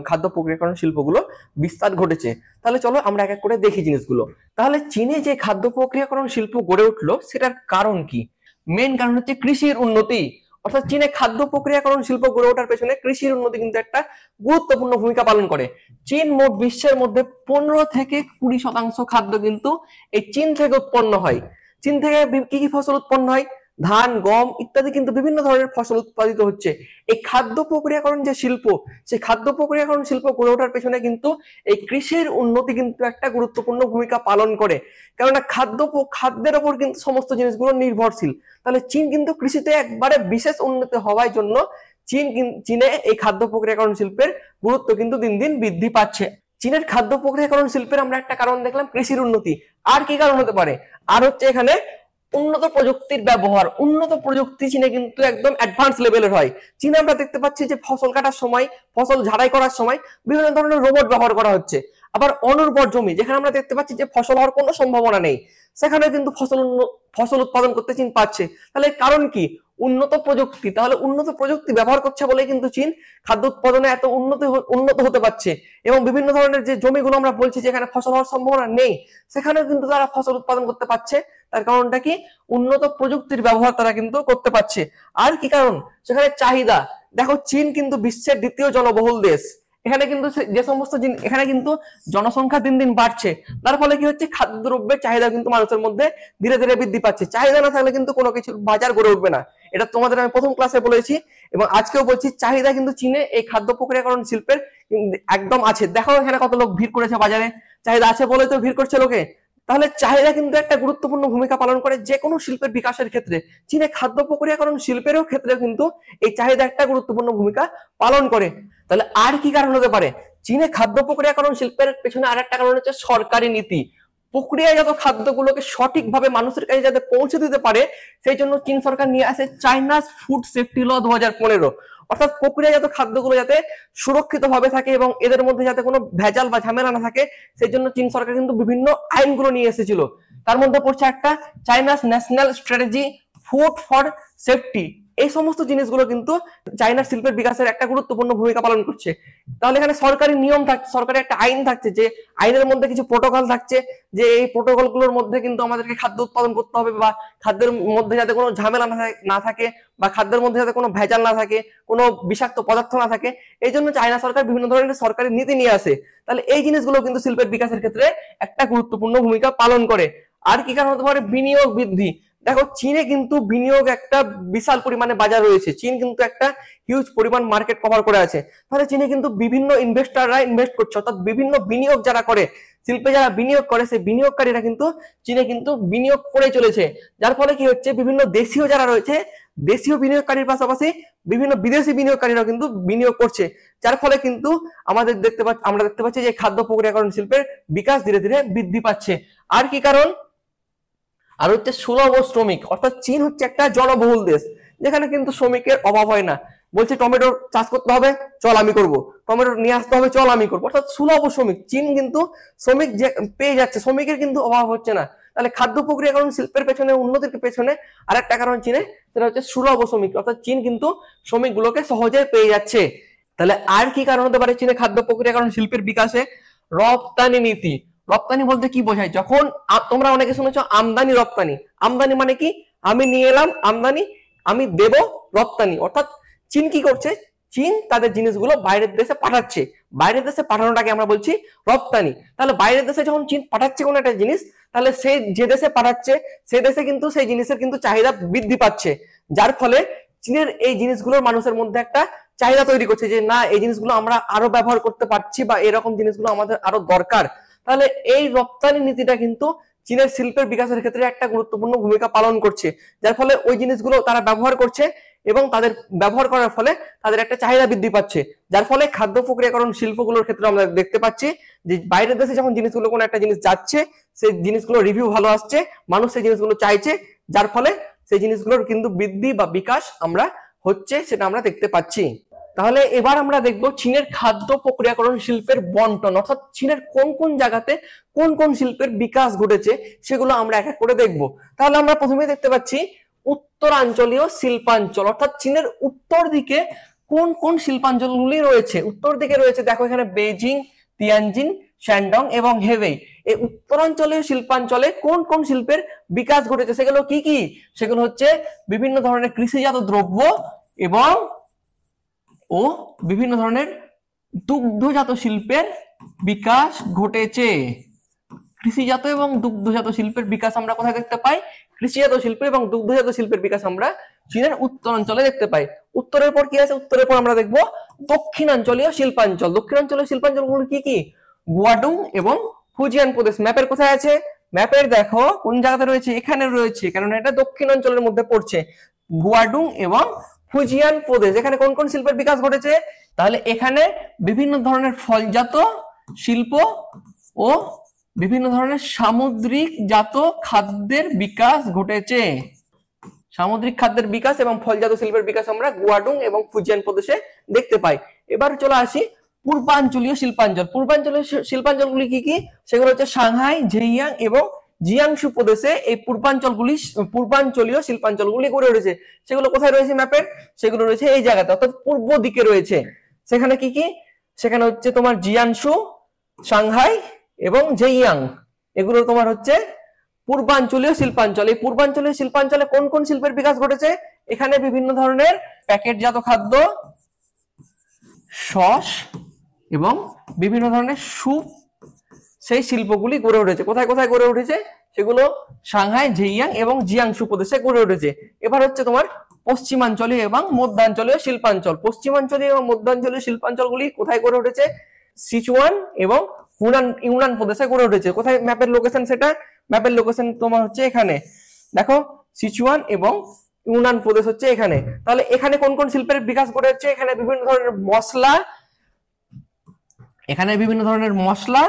খাদ্য প্রক্রিয়াকরণ শিল্পগুলো বিস্তার ঘটেছে। তাহলে চলো আমরা এক এক করে দেখি জিনিসগুলো। তাহলে চীনে যে খাদ্য প্রক্রিয়াকরণ শিল্প গড়ে উঠলো সেটার কারণ কি? মেন কারণ হচ্ছে কৃষির উন্নতি। অর্থাৎ চীনে খাদ্য প্রক্রিয়াকরণ শিল্প গড়ে ওঠার পেছনে কৃষির উন্নতি কিন্তু একটা গুরুত্বপূর্ণ ভূমিকা পালন করে। চীন মোট বিশ্বের মধ্যে 15 থেকে 20% খাদ্য কিন্তু এই চীন থেকে উৎপন্ন হয়। চীন থেকে কি কি ফসল উৎপন্ন হয়, ধান, গম ইত্যাদি কিন্তু বিভিন্ন ধরনের ফসল উৎপাদিত হচ্ছে। এই খাদ্য প্রক্রিয়াকরণ যে শিল্প, সেই খাদ্য প্রক্রিয়াকরণ শিল্প গড়ে ওঠার পেছনে কিন্তু এই কৃষির উন্নতি কিন্তু একটা গুরুত্বপূর্ণ ভূমিকা পালন করে, কেননা খাদ্যের ওপর কিন্তু সমস্ত জিনিসগুলো নির্ভরশীল। তাহলে চীন কিন্তু কৃষিতে একবারে বিশেষ উন্নতি হওয়ার জন্য চীনে এই খাদ্য প্রক্রিয়াকরণ শিল্পের গুরুত্ব কিন্তু দিন দিন বৃদ্ধি পাচ্ছে। চীনের খাদ্য প্রক্রিয়াকরণ শিল্পের আমরা একটা কারণ দেখলাম কৃষির উন্নতি। আর কি কারণ হতে পারে? আর হচ্ছে এখানে উন্নত প্রযুক্তির ব্যবহার, উন্নত প্রযুক্তি চীনে কিন্তু একদম অ্যাডভান্স লেভেলের হয়। চীনে আমরা দেখতে পাচ্ছি যে ফসল কাটার সময়, ফসল ঝাড়াই করার সময় বিভিন্ন ধরনের রোবট ব্যবহার করা হচ্ছে। আবার অনুর্বর জমি, যেখানে আমরা দেখতে পাচ্ছি যে ফসল হওয়ার কোনো সম্ভাবনা নেই, সেখানে কিন্তু ফসল উৎপাদন করতে চীন পারছে। তাহলে কারণ কি? উন্নত প্রযুক্তি। তাহলে উন্নত প্রযুক্তি ব্যবহার করছে বলে কিন্তু চীন খাদ্য উৎপাদনে এত উন্নত হতে পারছে। এবং বিভিন্ন ধরনের যে জমিগুলো আমরা বলছি যেখানে ফসল হওয়ার সম্ভাবনা নেই, সেখানেও কিন্তু তারা ফসল উৎপাদন করতে পারছে। তার কারণটা কি? উন্নত প্রযুক্তির ব্যবহার তারা কিন্তু করতে পারছে। আর কি কারণ? সেখানে চাহিদা। দেখো, চীন কিন্তু বিশ্বের দ্বিতীয় জনবহুল দেশ। এখানে কিন্তু যে সমস্ত এখানে কিন্তু জনসংখ্যা দিন দিন বাড়ছে, তার ফলে কি হচ্ছে? খাদ্যদ্রব্যের চাহিদা কিন্তু মানুষের মধ্যে ধীরে ধীরে বৃদ্ধি পাচ্ছে। চাহিদা না থাকলে কিন্তু কোনো কিছু বাজার গড়ে উঠবে না। এটা তোমাদের আমি প্রথম ক্লাসে বলেছি এবং আজকেও বলছি, চাহিদা কিন্তু চীনে এই খাদ্য প্রক্রিয়াকরণ শিল্পের একদম আছে। দেখো এখানে কত লোক ভিড় করেছে বাজারে, চাহিদা আছে বলে তো ভিড় করছে লোকে। তাহলে চাহিদা কিন্তু একটা গুরুত্বপূর্ণ ভূমিকা পালন করে যে কোনো শিল্পের বিকাশের ক্ষেত্রে। চীনে খাদ্য প্রক্রিয়াকরণ শিল্পেরও ক্ষেত্রে কিন্তু এই চাহিদা একটা গুরুত্বপূর্ণ ভূমিকা পালন করে। তাহলে আর কি কারণ হতে পারে? চীনে খাদ্য প্রক্রিয়াকরণ শিল্পের পেছনে আর একটা কারণ হচ্ছে সরকারি নীতি। প্রক্রিয়াজাত খাদ্যগুলোকে সঠিকভাবে মানুষের কাছে যাতে পৌঁছে দিতে পারে, সেই জন্য চীন সরকার নিয়ে আসে চাইনাস ফুড সেফটি ল 2015। অর্থাৎ প্রক্রিয়াজাত খাদ্যগুলো যাতে সুরক্ষিত ভাবে থাকে এবং এদের মধ্যে যাতে কোনো ভেজাল বা ঝামেলা না থাকে, সেই জন্য চীন সরকার কিন্তু বিভিন্ন আইনগুলো নিয়ে এসেছিল। তার মধ্যে পড়ছে একটা China's national strategy food for safety. এই সমস্ত জিনিসগুলো কিন্তু চাইনার শিল্পের বিকাশের একটা গুরুত্বপূর্ণ ভূমিকা পালন করছে। তাহলে এখানে সরকারি নিয়ম থাকছে, সরকারি একটা আইন থাকছে, যে আইনের মধ্যে কিছু প্রোটোকল থাকছে, যে এই প্রোটোকলগুলোর মধ্যে কিন্তু আমাদেরকে খাদ্য উৎপাদন করতে হবে, বা খাদ্যের মধ্যে যাতে কোনো ঝামেলা না থাকে, বা খাদ্যের মধ্যে যাতে কোনো ভেজাল না থাকে, কোনো বিষাক্ত পদার্থ না থাকে। এই জন্য চায়না সরকার বিভিন্ন ধরনের সরকারি নীতি নিয়ে আসে। তাহলে এই জিনিসগুলো কিন্তু শিল্পের বিকাশের ক্ষেত্রে একটা গুরুত্বপূর্ণ ভূমিকা পালন করে। আর কি কারণ হতে পারে? বিনিয়োগ বৃদ্ধি। দেখো, চীনে কিন্তু বিনিয়োগ একটা বিশাল পরিমাণে বাজার রয়েছে। চীন কিন্তু একটা হিউজ পরিমাণ মার্কেট কভার করে আছে। তাহলে চীনে কিন্তু বিভিন্ন ইনভেস্টররা ইনভেস্ট করছে, অর্থাৎ বিভিন্ন বিনিয়োগ যারা করে, শিল্পে যারা বিনিয়োগ করে, সেই বিনিয়োগকারীরা কিন্তু চীনে কিন্তু বিনিয়োগ করে চলেছে। যার ফলে কি হচ্ছে? বিভিন্ন দেশীয় যারা রয়েছে, দেশীয় বিনিয়োগকারীর পাশাপাশি বিভিন্ন বিদেশি বিনিয়োগকারীরাও কিন্তু বিনিয়োগ করছে। যার ফলে কিন্তু আমরা দেখতে পাচ্ছি যে খাদ্য প্রক্রিয়াকরণ শিল্পের বিকাশ ধীরে ধীরে বৃদ্ধি পাচ্ছে। আর কি কারণ? আর হচ্ছে সুলভ শ্রমিক। অর্থাৎ চীন হচ্ছে একটা জনবহুল দেশ, যেখানে কিন্তু শ্রমিকের অভাব হয় না। বলছে টমেটোর চাষ করতে হবে, চল আমি করব। টমেটো নিয়ে আসতে হবে, চল আমি করবো। অর্থাৎ সুলভ শ্রমিক। চীন কিন্তু শ্রমিক যে পেয়ে যাচ্ছে, শ্রমিকের কিন্তু অভাব হচ্ছে না। তাহলে খাদ্য প্রক্রিয়াকরণ শিল্পের পেছনে, উন্নতির পেছনে আরেকটা কারণ চীনে, সেটা হচ্ছে সুলভ শ্রমিক। অর্থাৎ চীন কিন্তু শ্রমিকগুলোকে সহজে পেয়ে যাচ্ছে। তাহলে আর কি কারণ হতে পারে চীনে খাদ্য প্রক্রিয়াকরণ শিল্পের বিকাশে? রপ্তানি নীতি। রপ্তানি বলতে কি বোঝায়? যখন তোমরা অনেকে শুনেছো আমদানি রপ্তানি। আমদানি মানে কি? আমি নিয়ে এলাম আমদানি, আমি দেব রপ্তানি। অর্থাৎ চীন কি করছে? চীন তাদের জিনিসগুলো বাইরের দেশে পাঠাচ্ছে। বাইরের দেশে পাঠানোটাকে আমরা বলছি রপ্তানি। তাহলে বাইরের দেশে যখন চীন পাঠাচ্ছে কোনো একটা জিনিস, তাহলে সে যে দেশে পাঠাচ্ছে সেই দেশে কিন্তু সেই জিনিসের কিন্তু চাহিদা বৃদ্ধি পাচ্ছে। যার ফলে চীনের এই জিনিসগুলোর মানুষের মধ্যে একটা চাহিদা তৈরি করছে, যে না, এই জিনিসগুলো আমরা আরো ব্যবহার করতে পারছি, বা এরকম জিনিসগুলো আমাদের আরো দরকার। তাহলে এই রপ্তানি নীতিটা কিন্তু চীনের শিল্পের বিকাশের ক্ষেত্রে একটা গুরুত্বপূর্ণ ভূমিকা পালন করছে। যার ফলে ওই জিনিসগুলো তারা ব্যবহার করছে এবং তাদের ব্যবহার করার ফলে তাদের একটা চাহিদা বৃদ্ধি পাচ্ছে। যার ফলে খাদ্য প্রক্রিয়াকরণ শিল্পগুলোর ক্ষেত্রে আমরা দেখতে পাচ্ছি যে বাইরের দেশে যখন জিনিসগুলো, কোনো একটা জিনিস যাচ্ছে, সেই জিনিসগুলো রিভিউ ভালো আসছে, মানুষ সেই জিনিসগুলো চাইছে, যার ফলে সেই জিনিসগুলোর কিন্তু বৃদ্ধি বা বিকাশ আমরা হচ্ছে, সেটা আমরা দেখতে পাচ্ছি। তাহলে এবার আমরা দেখব চীনের খাদ্য প্রক্রিয়াকরণ শিল্পের বন্টন, অর্থাৎ চীনের কোন কোন জায়গাতে কোন কোন শিল্পের বিকাশ ঘটেছে সেগুলো আমরা এক এক করে দেখব। তাহলে আমরা প্রথমে দেখতে পাচ্ছি উত্তরাঞ্চলীয় শিল্পাঞ্চল, অর্থাৎ চীনের উত্তর দিকে কোন কোন শিল্পাঞ্চলগুলি রয়েছে। উত্তর দিকে রয়েছে, দেখো এখানে বেইজিং, তিয়ানজিন, শ্যানডং এবং হেবেই। এই উত্তরাঞ্চলীয় শিল্পাঞ্চলে কোন কোন শিল্পের বিকাশ ঘটেছে সেগুলো কি কি? সেগুলো হচ্ছে বিভিন্ন ধরনের কৃষিজাত দ্রব্য এবং বিভিন্ন ধরনের দুগ্ধজাত শিল্পের বিকাশ ঘটেছে। কৃষিজাত এবং দুগ্ধজাত শিল্পের বিকাশ আমরা কোথায় দেখতে পাই? কৃষিজাত শিল্প এবং দুগ্ধজাত শিল্পের বিকাশ আমরা চীনের উত্তরাঞ্চলে দেখতে পাই। উত্তরের পর কি আছে? উত্তরের পর আমরা দেখবো দক্ষিণাঞ্চলীয় শিল্পাঞ্চল। দক্ষিণাঞ্চলীয় শিল্পাঞ্চলগুলো কি কি? গুয়াডুং এবং ফুজিয়ান প্রদেশ। ম্যাপের কোথায় আছে? ম্যাপের দেখো কোন জায়গাতে রয়েছে, এখানে রয়েছে, কারণ এটা দক্ষিণাঞ্চলের মধ্যে পড়ছে। গুয়াডুং এবং ফুজিয়ান প্রদেশ, এখানে কোন কোন শিল্পের বিকাশ ঘটেছে? তাহলে এখানে বিভিন্ন ধরনের ফলজাত শিল্প ও বিভিন্ন ধরনের সামুদ্রিক জাত খাদ্যের বিকাশ ঘটেছে। সামুদ্রিক খাদ্যের বিকাশ এবং ফলজাত শিল্পের বিকাশ আমরা গুয়াডুং এবং ফুজিয়ান প্রদেশে দেখতে পাই। এবার চলে আসি পূর্বাঞ্চলীয় শিল্পাঞ্চল। পূর্বাঞ্চলীয় শিল্পাঞ্চলগুলি কি কি? সেগুলো হচ্ছে সাংহাই, ঝেইয়াং এবং জিয়াংশু প্রদেশে এই পূর্বাঞ্চলীয় শিল্পাঞ্চলগুলি গড়ে উঠেছে। সেগুলো কোথায় রয়েছে ম্যাপের? সেগুলো রয়েছে এই জায়গাতে, অর্থাৎ পূর্ব দিকে রয়েছে। সেখানে কি কি? সেখানে হচ্ছে তোমার জিয়াংশু, সাংহাই এবং ঝেইয়াং, এগুলো তোমার হচ্ছে পূর্বাঞ্চলীয় শিল্পাঞ্চল। এই পূর্বাঞ্চলীয় শিল্পাঞ্চলে কোন কোন শিল্পের বিকাশ ঘটেছে? এখানে বিভিন্ন ধরনের প্যাকেটজাত খাদ্য, সস এবং বিভিন্ন ধরনের স্যুপ, সেই শিল্পগুলি গড়ে উঠেছে। কোথায় কোথায় গড়ে উঠেছে? সেগুলো সাংহাই, ঝেইয়াং এবং জিয়াংশু প্রদেশে গড়ে উঠেছে। এবার হচ্ছে তোমার পশ্চিমাঞ্চলীয় এবং মধ্যাঞ্চলীয় শিল্পাঞ্চল। পশ্চিমাঞ্চলীয় এবং মধ্যাঞ্চলীয় শিল্পাঞ্চলগুলি কোথায় গড়ে উঠেছে? সিচুয়ান এবং ইউনান প্রদেশে গড়ে উঠেছে। কোথায় ম্যাপের লোকেশন? সেটা ম্যাপের লোকেশন তোমার হচ্ছে এখানে দেখো, সিচুয়ান এবং ইউনান প্রদেশ হচ্ছে এখানে। তাহলে এখানে কোন কোন শিল্পের বিকাশ ঘটেছে? এখানে বিভিন্ন ধরনের মশলা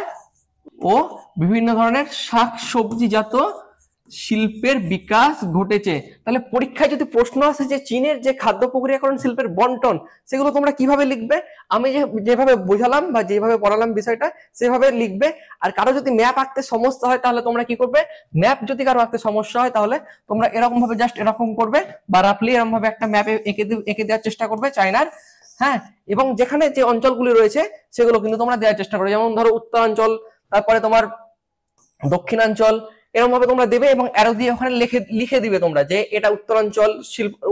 ও বিভিন্ন ধরনের শাকসবজিজাত শিল্পের বিকাশ ঘটেছে। তাহলে পরীক্ষায় যদি প্রশ্ন আসে যে চীনের যে খাদ্য প্রক্রিয়াকরণ শিল্পের বন্টন, সেগুলো তোমরা কিভাবে লিখবে? আমি যেভাবে বোঝালাম বা যেভাবে পড়ালাম বিষয়টা, সেভাবে লিখবে। আর কারো যদি ম্যাপ আঁকতে সমস্যা হয় তাহলে তোমরা কি করবে? ম্যাপ যদি কারো আঁকতে সমস্যা হয় তাহলে তোমরা এরকম ভাবে জাস্ট এরকম করবে, বা রাফলি এরকম ভাবে একটা ম্যাপে এঁকে দেওয়ার চেষ্টা করবে চায়নার। হ্যাঁ, এবং যেখানে যে অঞ্চলগুলি রয়েছে সেগুলো কিন্তু তোমরা দেওয়ার চেষ্টা করবে। যেমন ধরো উত্তরাঞ্চল, তারপরে তোমার দক্ষিণাঞ্চল, এরকম ভাবে তোমরা দেবে এবং অ্যারো দিয়ে ওখানে লিখে দিবে তোমরা যে এটা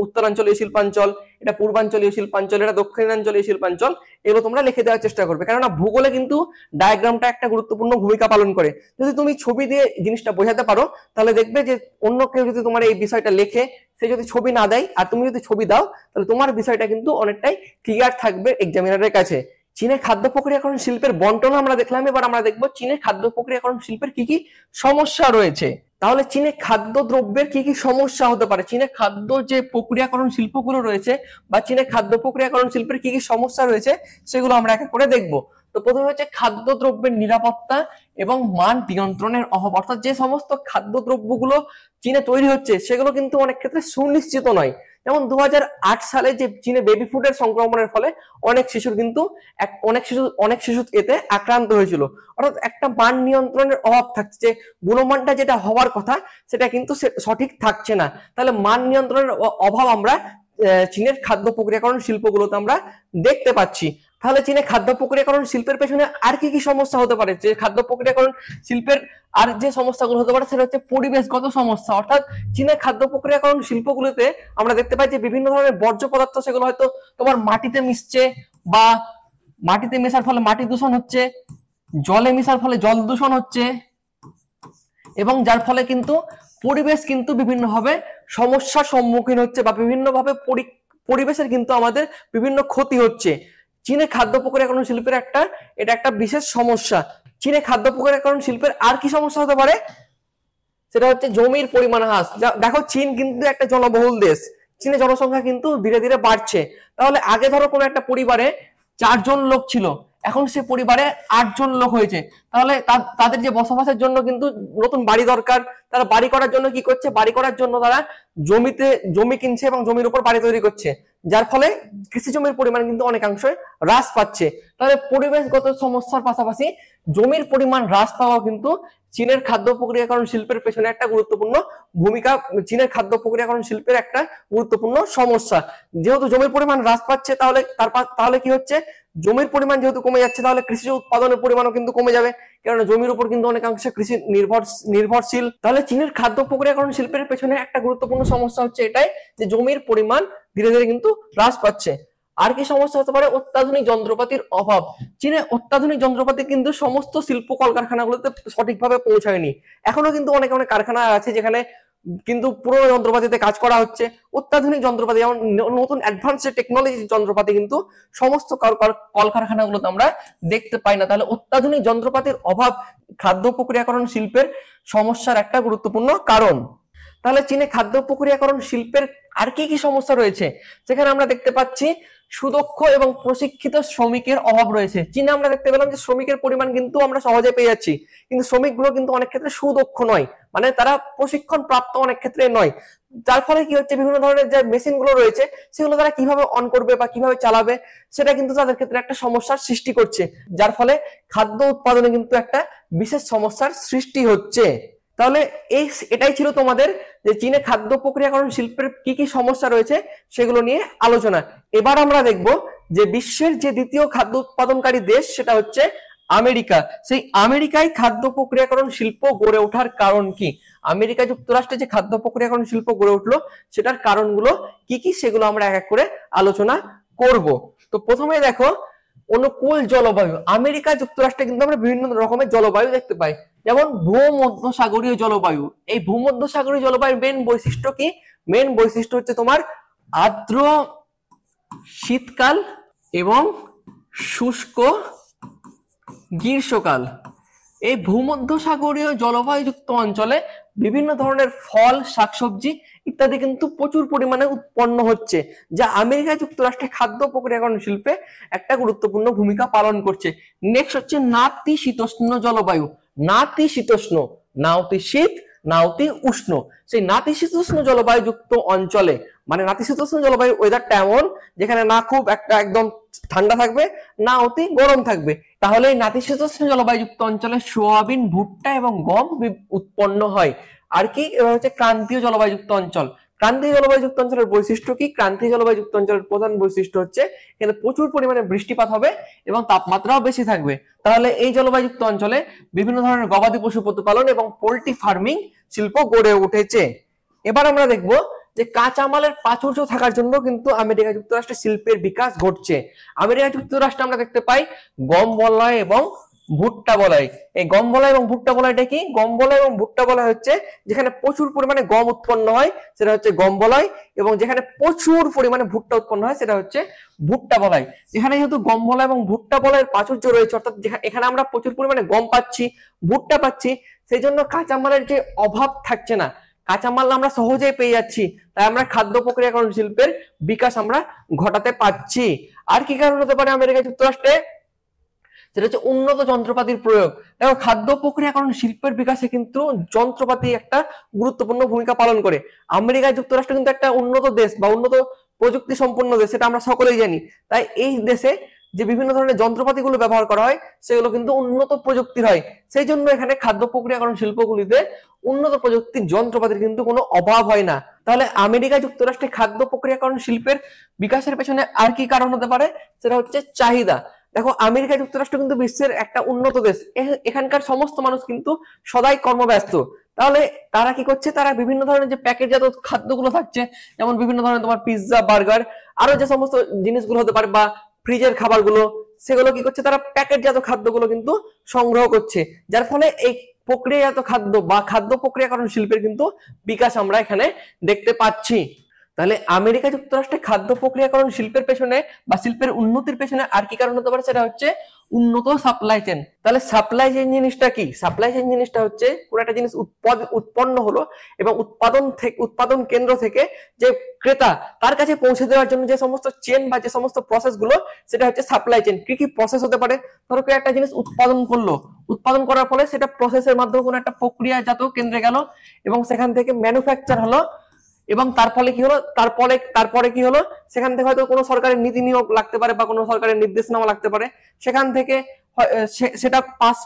উত্তরাঞ্চলীয় শিল্পাঞ্চল, এটা পূর্বাঞ্চলীয় শিল্পাঞ্চল, এটা দক্ষিণাঞ্চলীয় শিল্পাঞ্চল। এগুলো তোমরা লিখে দেওয়ার চেষ্টা করবে, কেননা ভূগোলে কিন্তু ডায়াগ্রামটা একটা গুরুত্বপূর্ণ ভূমিকা পালন করে। যদি তুমি ছবি দিয়ে জিনিসটা বোঝাতে পারো তাহলে দেখবে যে অন্য কেউ যদি তোমার এই বিষয়টা লেখে, সে যদি ছবি না দেয় আর তুমি যদি ছবি দাও, তাহলে তোমার বিষয়টা কিন্তু অনেকটাই ক্লিয়ার থাকবে এক্সামিনারের কাছে। চীনের খাদ্য প্রক্রিয়াকরণ শিল্পের বন্টন আমরা দেখলাম। এবার আমরা দেখবো চীনের খাদ্য প্রক্রিয়াকরণ শিল্পের কি কি সমস্যা রয়েছে। তাহলে চীনে খাদ্য দ্রব্যের কি কি সমস্যা হতে পারে? চীনের খাদ্য যে প্রক্রিয়াকরণ শিল্পগুলো রয়েছে বা চীনের খাদ্য প্রক্রিয়াকরণ শিল্পের কি কি সমস্যা রয়েছে সেগুলো আমরা এক এক করে দেখবো। তো প্রথমে হচ্ছে খাদ্য দ্রব্যের নিরাপত্তা এবং মান নিয়ন্ত্রণের অভাব, অর্থাৎ যে সমস্ত খাদ্য দ্রব্যগুলো চীনে তৈরি হচ্ছে সেগুলো কিন্তু অনেক ক্ষেত্রে সুনিশ্চিত নয়। যেমন 2008 সালে যে চীনে বেবি ফুডের সংক্রমণের ফলে অনেক শিশু এতে আক্রান্ত হয়েছিল। অর্থাৎ একটা মান নিয়ন্ত্রণের অভাব থাকছে, যে গুণমানটা যেটা হওয়ার কথা সেটা কিন্তু সঠিক থাকছে না। তাহলে মান নিয়ন্ত্রণের অভাব আমরা চীনের খাদ্য প্রক্রিয়াকরণ শিল্পগুলোতে আমরা দেখতে পাচ্ছি। তাহলে চীনে খাদ্য প্রক্রিয়াকরণ শিল্পের পেছনে আর কি কি সমস্যা হতে পারে? যে খাদ্য প্রক্রিয়াকরণ শিল্পের আর যে সমস্যাগুলো হতে পারে সেটা হচ্ছে পরিবেশগত সমস্যা। অর্থাৎ চীনের খাদ্য প্রক্রিয়াকরণ শিল্পগুলোতে আমরা দেখতে পাই যে বিভিন্ন ধরনের বর্জ্য পদার্থ, সেগুলো হয়তো তোমার মাটিতে মিশছে, বা মাটিতে মেশার ফলে মাটি দূষণ হচ্ছে, জলে মেশার ফলে জল দূষণ হচ্ছে, এবং যার ফলে কিন্তু পরিবেশ কিন্তু বিভিন্নভাবে সমস্যার সম্মুখীন হচ্ছে, বা বিভিন্নভাবে পরিবেশের কিন্তু আমাদের বিভিন্ন ক্ষতি হচ্ছে। চীনের খাদ্য প্রক্রিয়াকরণ শিল্পের এটা একটা বিশেষ সমস্যা। চীনে খাদ্য প্রক্রিয়াকরণ শিল্পের আর কি সমস্যা হতে পারে? সেটা হচ্ছে জমির পরিমাণ হ্রাস। দেখো, চীন কিন্তু একটা জনবহুল দেশ, চীনের জনসংখ্যা কিন্তু ধীরে ধীরে বাড়ছে। তাহলে আগে ধরো কোনো একটা পরিবারে 4 জন লোক ছিল, এখন সে পরিবারে 8 জন লোক হয়েছে। তাহলে তাদের যে বসবাসের জন্য কিন্তু নতুন বাড়ি দরকার। তারা বাড়ি করার জন্য কি করছে? বাড়ি করার জন্য তারা জমি কিনছে এবং জমির উপর বাড়ি তৈরি করছে, যার ফলে কৃষি জমির পরিমাণ কিন্তু অনেকাংশে হ্রাস পাচ্ছে। তাহলে পরিবেশগত সমস্যার পাশাপাশি জমির পরিমাণ হ্রাস পাওয়া কিন্তু চীনের খাদ্য প্রক্রিয়াকরণ শিল্পের পেছনে একটা গুরুত্বপূর্ণ ভূমিকা, চীনের খাদ্য প্রক্রিয়াকরণ শিল্পের একটা গুরুত্বপূর্ণ সমস্যা। যেহেতু জমির পরিমাণ হ্রাস পাচ্ছে, তাহলে কি হচ্ছে? জমির পরিমাণ যেহেতু কমে যাচ্ছে, তাহলে কৃষি উৎপাদনের পরিমাণও কিন্তু কমে যাবে, কারণ জমির উপর কিন্তু অনেকাংশে কৃষি নির্ভরশীল। তাহলে চীনের খাদ্য প্রক্রিয়াকরণ শিল্পের পেছনে একটা গুরুত্বপূর্ণ সমস্যা হচ্ছে এটাই, যে জমির পরিমাণ ধীরে ধীরে কিন্তু হ্রাস পাচ্ছে। আর কি সমস্যা হতে পারে? অত্যাধুনিক যন্ত্রপাতির অভাব। চীনে অত্যাধুনিক যন্ত্রপাতি কিন্তু সমস্ত শিল্প কলকারখানাগুলোতে সঠিকভাবে পৌঁছায়নি। এখনো কিন্তু অনেক অনেক কারখানা আছে যেখানে কিন্তু পুরোনো যন্ত্রপাতিতে কাজ করা হচ্ছে। অত্যাধুনিক যন্ত্রপাতি, যেমন নতুন অ্যাডভান্স টেকনোলজি যন্ত্রপাতি কিন্তু সমস্ত কলকারখানাগুলোতে আমরা দেখতে পাই না। তাহলে অত্যাধুনিক যন্ত্রপাতির অভাব খাদ্য প্রক্রিয়াকরণ শিল্পের সমস্যার একটা গুরুত্বপূর্ণ কারণ। তাহলে চীনে খাদ্য প্রক্রিয়াকরণ শিল্পের আর কি কি সমস্যা রয়েছে? সেখানে আমরা দেখতে পাচ্ছি সুদক্ষ এবং প্রশিক্ষিত শ্রমিকের অভাব রয়েছে। চীনে আমরা দেখতে পেলাম যে শ্রমিকের পরিমাণ কিন্তু আমরা সহজে পেয়ে যাচ্ছি, কিন্তু শ্রমিকগুলো কিন্তু অনেক ক্ষেত্রে সুদক্ষ নয়, মানে তারা প্রশিক্ষণ প্রাপ্ত অনেক ক্ষেত্রে নয়। যার ফলে কি হচ্ছে, বিভিন্ন ধরনের যে মেশিন গুলো রয়েছে সেগুলো তারা কিভাবে অন করবে বা কিভাবে চালাবে সেটা কিন্তু তাদের ক্ষেত্রে একটা সমস্যার সৃষ্টি করছে, যার ফলে খাদ্য উৎপাদনে কিন্তু একটা বিশেষ সমস্যার সৃষ্টি হচ্ছে। তাহলে এটাই ছিল তোমাদের যে চীনে খাদ্য প্রক্রিয়াকরণ শিল্পের কি কি সমস্যা রয়েছে সেগুলো নিয়ে আলোচনা। এবার আমরা দেখব যে বিশ্বের যে দ্বিতীয় খাদ্য উৎপাদনকারী দেশ সেটা হচ্ছে আমেরিকা। সেই আমেরিকায় খাদ্য প্রক্রিয়াকরণ শিল্প গড়ে ওঠার কারণ কি? আমেরিকা যুক্তরাষ্ট্রে যে খাদ্য প্রক্রিয়াকরণ শিল্প গড়ে উঠলো সেটার কারণগুলো কি কি সেগুলো আমরা এক এক করে আলোচনা করব। তো প্রথমে দেখো, অনুকূল জলবায়ু। আমেরিকা যুক্তরাষ্ট্রে কিন্তু আমরা বিভিন্ন রকমের জলবায়ু দেখতে পাই, যেমন ভূমধ্যসাগরীয় জলবায়ু। এই ভূমধ্যসাগরীয় জলবায়ুর মেন বৈশিষ্ট্য কি? মেন বৈশিষ্ট্য হচ্ছে তোমার আর্দ্র শীতকাল এবং শুষ্ক গ্রীষ্মকাল। এই ভূমধ্যসাগরীয় জলবায়ুযুক্ত অঞ্চলে বিভিন্ন ধরনের ফল, শাকসবজি ইত্যাদি কিন্তু প্রচুর পরিমাণে উৎপন্ন হচ্ছে, যা আমেরিকা যুক্তরাষ্ট্রে খাদ্য প্রক্রিয়াকরণ শিল্পে একটা গুরুত্বপূর্ণ ভূমিকা পালন করছে। নেক্সট হচ্ছে নাতিশীতোষ্ণ জলবায়ু। নাতিশীতোষ্ণ, না অতি শীত না অতি উষ্ণ। সেই নাতিশীতোষ্ণ জলবায়ুযুক্ত অঞ্চলে, মানে নাতিশীতোষ্ণ জলবায়ু ওয়েদারটা এমন যেখানে না খুব একটা একদম ঠান্ডা থাকবে না অতি গরম থাকবে। তাহলে এই নাতিশীতোষ্ণ জলবায়ুযুক্ত অঞ্চলে সোয়াবিন, ভুট্টা এবং গম উৎপন্ন হয়। আর কি, এবার হচ্ছে ক্রান্তীয় জলবায়ুযুক্ত অঞ্চল। ক্রান্তীয় জলবায়ুযুক্ত অঞ্চলের বৈশিষ্ট্য কি? ক্রান্তীয় জলবায়ুযুক্ত অঞ্চলের প্রধান বৈশিষ্ট্য হচ্ছে এখানে প্রচুর পরিমাণে বৃষ্টিপাত হবে এবং তাপমাত্রাও বেশি থাকবে। তাহলে এই জলবায়ুযুক্ত অঞ্চলে বিভিন্ন ধরনের গবাদি পশু প্রতিপালন এবং পোল্ট্রি ফার্মিং শিল্প গড়ে উঠেছে। এবার আমরা দেখব যে কাঁচামালের প্রাচুর্য থাকার জন্য কিন্তু আমেরিকা যুক্তরাষ্ট্রে শিল্পের বিকাশ ঘটছে। আমেরিকা যুক্তরাষ্ট্রে আমরা দেখতে পাই গম বলয় এবং ভুট্টা বলয়। এই গম বলয় এবং ভুট্টা বলয়টা কি? গম বলয় এবং ভুট্টা বলয় হচ্ছে যেখানে প্রচুর পরিমাণে গম উৎপন্ন হয় সেটা হচ্ছে গম বলয়, এবং যেখানে প্রচুর পরিমাণে ভুট্টা উৎপন্ন হয় সেটা হচ্ছে ভুট্টা বলয়। যেখানে যেহেতু গম বলয় এবং ভুট্টা বলয়ের প্রাচুর্য রয়েছে, অর্থাৎ এখানে আমরা প্রচুর পরিমাণে গম পাচ্ছি, ভুট্টা পাচ্ছি, সেই জন্য কাঁচামালের যে অভাব থাকছে না, কাঁচামাল আমরা সহজেই পেয়ে যাচ্ছি, তাই আমরা খাদ্য প্রক্রিয়াকরণ শিল্পের বিকাশ আমরা ঘটাতে পারছি। আর কি কারণ হতে পারে আমেরিকা যুক্তরাষ্ট্রে? সেটা হচ্ছে উন্নত যন্ত্রপাতির প্রয়োগ। দেখো, খাদ্য প্রক্রিয়াকরণ শিল্পের বিকাশে কিন্তু যন্ত্রপাতি একটা গুরুত্বপূর্ণ ভূমিকা পালন করে। আমেরিকা যুক্তরাষ্ট্র কিন্তু একটা উন্নত দেশ বা উন্নত প্রযুক্তি সম্পন্ন দেশ, সেটা আমরা সকলেই জানি। তাই এই দেশে যে বিভিন্ন ধরনের যন্ত্রপাতিগুলো ব্যবহার করা হয় সেগুলো কিন্তু উন্নত প্রযুক্তির হয়। সেই জন্য এখানে খাদ্য প্রক্রিয়াকরণ শিল্পগুলিতে উন্নত প্রযুক্তির যন্ত্রপাতির কিন্তু কোনো অভাব হয় না। তাহলে আমেরিকা যুক্তরাষ্ট্রে খাদ্য প্রক্রিয়াকরণ শিল্পের বিকাশের পেছনে আর কি কারণ হতে পারে? সেটা হচ্ছে চাহিদা। দেখো, আমেরিকা যুক্তরাষ্ট্র কিন্তু বিশ্বের একটা উন্নত দেশ, এখানকার সমস্ত মানুষ কিন্তু সদাই কর্মব্যস্ত। তাহলে তারা কি করছে? তারা বিভিন্ন ধরনের যে প্যাকেটজাত খাদ্যগুলো থাকছে, যেমন বিভিন্ন ধরনের তোমার পিৎজা, বার্গার, আরো যে সমস্ত জিনিসগুলো হতে পারে বা ফ্রিজের খাবারগুলো, সেগুলো কি করছে? তারা প্যাকেটজাত খাদ্যগুলো কিন্তু সংগ্রহ করছে, যার ফলে এই প্রক্রিয়াজাত খাদ্য বা খাদ্য প্রক্রিয়াকরণ শিল্পের কিন্তু বিকাশ আমরা এখানে দেখতে পাচ্ছি। তাহলে আমেরিকা যুক্তরাষ্ট্রে খাদ্য প্রক্রিয়াকরণ শিল্পের পেছনে বা শিল্পের উন্নতির পেছনে আর কি কারণ হতে পারে? সেটা হচ্ছে উন্নত সাপ্লাই চেইন। তাহলে সাপ্লাই চেইন জিনিসটা কি? সাপ্লাই চেইন জিনিসটা হচ্ছে কোন একটা জিনিস উৎপন্ন হলো এবং উৎপাদন কেন্দ্র থেকে যে ক্রেতা তার কাছে পৌঁছে দেওয়ার জন্য যে সমস্ত চেন বা যে সমস্ত প্রসেস গুলো, সেটা হচ্ছে সাপ্লাই চেইন। কি কি প্রসেস হতে পারে? ধরো কেউ একটা জিনিস উৎপাদন করলো, উৎপাদন করার ফলে সেটা প্রসেসের মাধ্যমে কোনো একটা প্রক্রিয়াজাত কেন্দ্রে গেল এবং সেখান থেকে ম্যানুফ্যাকচার হলো, এবং তারপরে কি হলো, তারপরে কি হলো, সেখান থেকে হয়তো কোনো সরকারের নীতি নিয়োগ লাগতে পারে বা কোনো সরকারের নির্দেশনামা লাগতে পারে, সেখান থেকে সেটা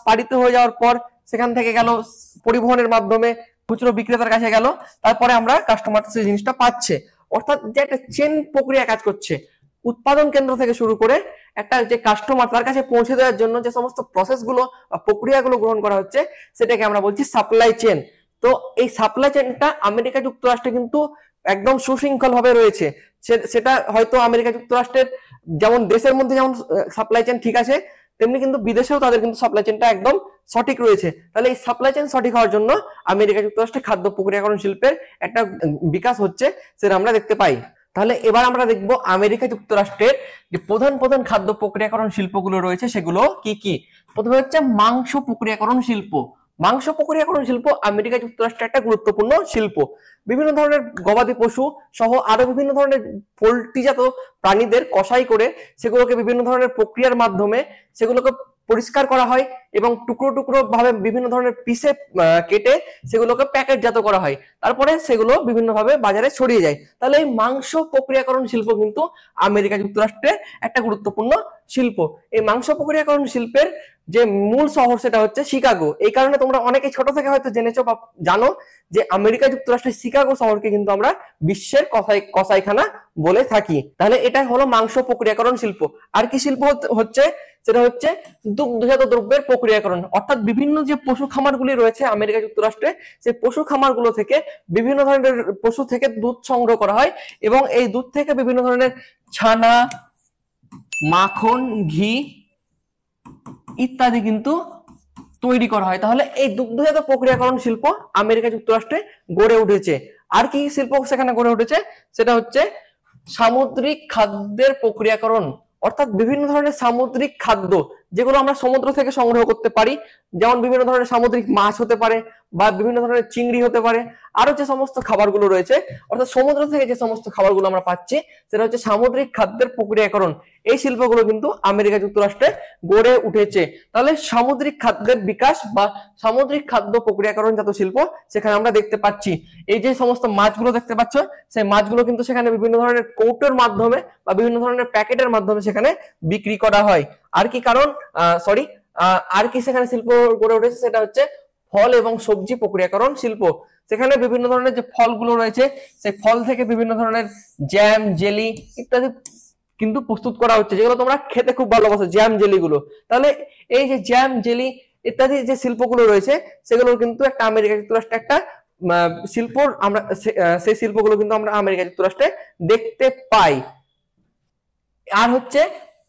পারিত হয়ে যাওয়ার পর সেখান থেকে গেল পরিবহনের মাধ্যমে খুচরো বিক্রেতার কাছে গেল, তারপরে আমরা কাস্টমার সেই জিনিসটা পাচ্ছে। অর্থাৎ যে একটা চেন প্রক্রিয়া কাজ করছে, উৎপাদন কেন্দ্র থেকে শুরু করে একটা যে কাস্টমার তার কাছে পৌঁছে দেওয়ার জন্য যে সমস্ত প্রসেসগুলো বা প্রক্রিয়াগুলো গ্রহণ করা হচ্ছে সেটাকে আমরা বলছি সাপ্লাই চেন। তো এই সাপ্লাই চেনটা আমেরিকা যুক্তরাষ্ট্রে কিন্তু একদম সুশৃঙ্খল ভাবে রয়েছে। সেটা হয়তো আমেরিকা যুক্তরাষ্ট্রের যেমন দেশের মধ্যে যেমন সাপ্লাই চেন ঠিক আছে, তেমনি কিন্তু বিদেশেও তাদের কিন্তু সাপ্লাই চেনটা একদম সঠিক রয়েছে। তাহলে এই সাপ্লাই চেন সঠিক হওয়ার জন্য আমেরিকা যুক্তরাষ্ট্রে খাদ্য প্রক্রিয়াকরণ শিল্পের একটা বিকাশ হচ্ছে, সেটা আমরা দেখতে পাই। তাহলে এবার আমরা দেখবো আমেরিকা যুক্তরাষ্ট্রের যে প্রধান প্রধান খাদ্য প্রক্রিয়াকরণ শিল্পগুলো রয়েছে সেগুলো কি কি। প্রথমে হচ্ছে মাংস প্রক্রিয়াকরণ শিল্প। মাংস প্রক্রিয়াকরণ শিল্প আমেরিকা যুক্তরাষ্ট্রের একটা গুরুত্বপূর্ণ শিল্প। বিভিন্ন ধরনের গবাদি পশু সহ আরো বিভিন্ন ধরনের পোল্ট্রিজাত প্রাণীদের কষাই করে সেগুলোকে বিভিন্ন ধরনের প্রক্রিয়ার মাধ্যমে সেগুলোকে পরিষ্কার করা হয় এবং টুকরো টুকরো ভাবে বিভিন্ন ধরনের পিসে কেটে সেগুলোকে প্যাকেটজাত করা হয়, তারপরে সেগুলো বিভিন্ন ভাবে বাজারে ছড়িয়ে যায়। তাহলে এই মাংস প্রক্রিয়াকরণ শিল্প কিন্তু আমেরিকা যুক্তরাষ্ট্রের একটা গুরুত্বপূর্ণ শিল্প। এই মাংস প্রক্রিয়াকরণ শিল্পের যে মূল শহর সেটা হচ্ছে শিকাগো। এই কারণে তোমরা অনেকে ছোট থেকে হয়তো জেনেছো বা জানো যে আমেরিকা যুক্তরাষ্ট্রের শিকাগো শহরকে কিন্তু আমরা বিশ্বের কসাইখানা বলে থাকি। তাহলে এটা হলো মাংস প্রক্রিয়াকরণ শিল্প। আর কি শিল্প হচ্ছে? সেটা হচ্ছে দুগ্ধজাত দ্রব্যের প্রক্রিয়াকরণ, অর্থাৎ বিভিন্ন যে পশু খামারগুলি রয়েছে আমেরিকা যুক্তরাষ্ট্রে, সেই পশু খামারগুলো থেকে বিভিন্ন ধরনের পশু থেকে দুধ সংগ্রহ করা হয় এবং এই দুধ থেকে বিভিন্ন ধরনের ছানা, মাখন, ঘি ইত্যাদি কিন্তু তৈরি করা হয়। তাহলে এই দুগ্ধজাত প্রক্রিয়াকরণ শিল্প আমেরিকা যুক্তরাষ্ট্রে গড়ে উঠেছে। আর কি শিল্প সেখানে গড়ে উঠেছে? সেটা হচ্ছে সামুদ্রিক খাদ্যের প্রক্রিয়াকরণ, অর্থাৎ বিভিন্ন ধরনের সামুদ্রিক খাদ্য যেগুলো আমরা সমুদ্র থেকে সংগ্রহ করতে পারি, যেমন বিভিন্ন ধরনের সামুদ্রিক মাছ হতে পারে বা বিভিন্ন ধরনের চিংড়ি হতে পারে, আরো যে সমস্ত খাবারগুলো রয়েছে অর্থাৎ সমুদ্র থেকে যে সমস্ত খাবারগুলো আমরা পাচ্ছি সেটা হচ্ছে সামুদ্রিক খাদ্যের প্রক্রিয়াকরণ। এই শিল্পগুলো কিন্তু আমেরিকা যুক্তরাষ্ট্রে গড়ে উঠেছে। তাহলে সামুদ্রিক খাদ্যের বিকাশ বা সামুদ্রিক খাদ্য প্রক্রিয়াকরণ জাত শিল্প সেখানে আমরা দেখতে পাচ্ছি। এই যে সমস্ত মাছগুলো দেখতে পাচ্ছ, সেই মাছগুলো কিন্তু সেখানে বিভিন্ন ধরনের কৌটোর মাধ্যমে বা বিভিন্ন ধরনের প্যাকেটের মাধ্যমে সেখানে বিক্রি করা হয়। আর কি কারণ আর কি সেখানে শিল্প গড়ে উঠেছে? সেটা হচ্ছে ফল এবং সবজি প্রক্রিয়াকরণ শিল্প। সেখানে বিভিন্ন ধরনের যে ফলগুলো রয়েছে সেই ফল থেকে বিভিন্ন ধরনের জ্যাম, জেলি ইত্যাদি কিন্তু প্রস্তুত করা হচ্ছে, যেগুলো তোমরা খেতে খুব ভালোবাসো, জ্যাম জেলি গুলো। তাহলে এই যে জ্যাম, জেলি ইত্যাদি যে শিল্পগুলো রয়েছে সেগুলো কিন্তু একটা আমেরিকা যুক্তরাষ্ট্রে একটা শিল্প, আমরা সেই শিল্পগুলো কিন্তু আমরা আমেরিকা যুক্তরাষ্ট্রে দেখতে পাই। আর হচ্ছে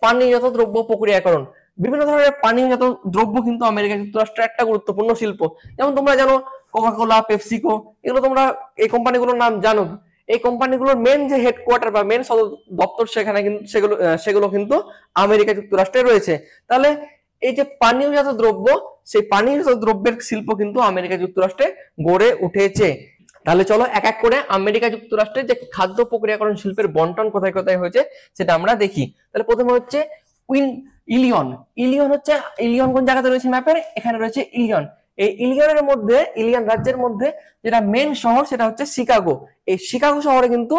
পানীয়জাত দ্রব্য প্রক্রিয়াকরণ। বিভিন্ন ধরনের পানীয়জাত দ্রব্য কিন্তু আমেরিকা যুক্তরাষ্ট্রের একটা গুরুত্বপূর্ণ শিল্প। যেমন তোমরা জানো কোকা-কোলা, পেপসিকো, এগুলো তোমরা এই কোম্পানিগুলোর নাম জানো। এই কোম্পানিগুলোর মেন যে হেডকোয়ার্টার বা মেন সদর দপ্তর সেখানে কিন্তু সেগুলো কিন্তু আমেরিকা যুক্তরাষ্ট্রে রয়েছে। তাহলে এই যে পানীয়জাত দ্রব্য, সেই পানীয়জাত দ্রব্যের শিল্প কিন্তু আমেরিকা যুক্তরাষ্ট্রে গড়ে উঠেছে। তাহলে চলো এক এক করে আমেরিকা যুক্তরাষ্ট্রের যে খাদ্য প্রক্রিয়াকরণ শিল্পের বন্টন কোথায় কোথায় হয়েছে সেটা আমরা দেখি। তাহলে প্রথমে হচ্ছে ইলিয়ন হচ্ছে, ইলিয়ন কোন জায়গাতে রয়েছে ম্যাপের? এখানে রয়েছে ইলিয়ন। এই ইলিয়ন রাজ্যের মধ্যে যেটা মেন শহর সেটা হচ্ছে শিকাগো। এই শিকাগো শহরে কিন্তু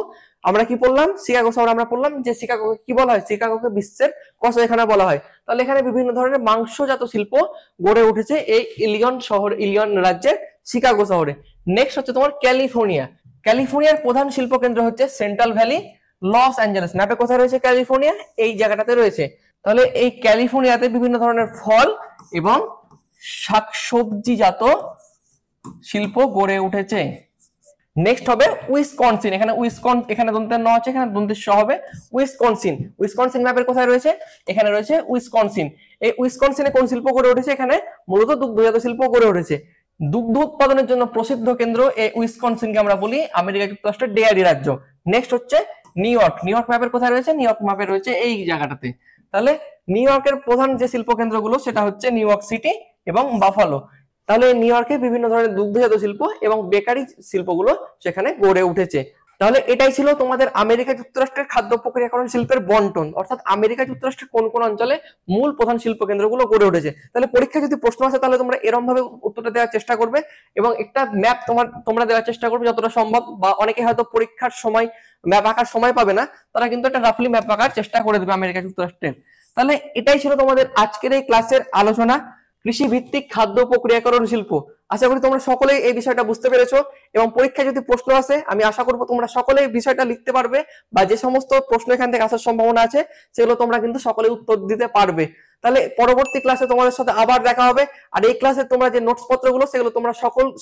আমরা কি পড়লাম? শিকাগো শহরে আমরা পড়লাম যে শিকাগোকে কি বলা হয়? শিকাগোকে বিশ্বের কসাইখানা বলা হয়। তাহলে এখানে বিভিন্ন ধরনের মাংসজাত শিল্প গড়ে উঠেছে এই ইলিয়ন রাজ্যের শিকাগো শহরে। নেক্সট হচ্ছে তোমার ক্যালিফোর্নিয়ার প্রধান শিল্প কেন্দ্র হচ্ছে সেন্ট্রাল ভ্যালি, লস অ্যাঞ্জেলেস। ম্যাপে কোথায় রয়েছে ক্যালিফোর্নিয়া? এই জায়গাটাতে রয়েছে। তাহলে এই ক্যালিফোর্নিয়াতে বিভিন্ন ধরনের ফল এবং শাকসবজিজাত শিল্প গড়ে উঠেছে। নেক্সট হবে উইসকনসিন। এখানে দন্তের ন আছে, এখানে দন্তের স হবে উইসকনসিন ম্যাপের কোথায় রয়েছে? এখানে রয়েছে উইসকনসিন। এই উইসকনসিনে কোন শিল্প গড়ে উঠেছে? এখানে মূলত দুগ্ধজাত শিল্প গড়ে উঠেছে। দুগ্ধ উৎপাদনের জন্য প্রসিদ্ধ কেন্দ্র এই উইসকনসিনকে আমরা বলি আমেরিকা যুক্তরাষ্ট্রের ডেয়ারি রাজ্য। নেক্সট হচ্ছে নিউ ইয়র্ক ম্যাপের কোথায় রয়েছে? নিউ ইয়র্ক ম্যাপে রয়েছে এই জায়গাটাতে। তাহলে নিউ ইয়র্কের প্রধান যে শিল্প কেন্দ্রগুলো সেটা হচ্ছে নিউ ইয়র্ক সিটি এবং বাফালো। তাহলে নিউ ইয়র্কে বিভিন্ন ধরনের দুগ্ধজাত শিল্প এবং বেকারি শিল্পগুলো সেখানে গড়ে উঠেছে। তাহলে এটাই ছিল তোমাদের আমেরিকা যুক্তরাষ্ট্রের খাদ্য প্রক্রিয়াকরণ শিল্পের বন্টন, অর্থাৎ আমেরিকা যুক্তরাষ্ট্রের কোন কোন অঞ্চলে মূল প্রধান শিল্প কেন্দ্রগুলো গড়ে উঠেছে। তাহলে পরীক্ষায় যদি প্রশ্ন আসে তাহলে তোমরা এরকম ভাবে উত্তরটা দেওয়ার চেষ্টা করবে এবং একটা ম্যাপ তোমরা দেওয়ার চেষ্টা করবে যতটা সম্ভব, বা অনেকে হয়তো পরীক্ষার সময় ম্যাপ আঁকার সময় পাবে না, তারা কিন্তু একটা রাফলি ম্যাপ আঁকার চেষ্টা করে দেবে আমেরিকা যুক্তরাষ্ট্রের। তাহলে এটাই ছিল তোমাদের আজকের এই ক্লাসের আলোচনা, কৃষি ভিত্তিক খাদ্য প্রক্রিয়াকরণ শিল্প। আশা করি তোমরা সকলেই এই বিষয়টা বুঝতে পেরেছো এবং পরীক্ষায় যদি প্রশ্ন আসে আমি আশা করবো তোমরা সকলেই বিষয়টা লিখতে পারবে, বা যে সমস্ত প্রশ্ন এখান থেকে আসার সম্ভাবনা আছে সেগুলো তোমরা কিন্তু সকলে উত্তর দিতে পারবে। তাহলে পরবর্তী ক্লাসে তোমাদের সাথে আবার দেখা হবে। আর এই ক্লাসে তোমরা যে নোটস পত্রগুলো সেগুলো তোমরা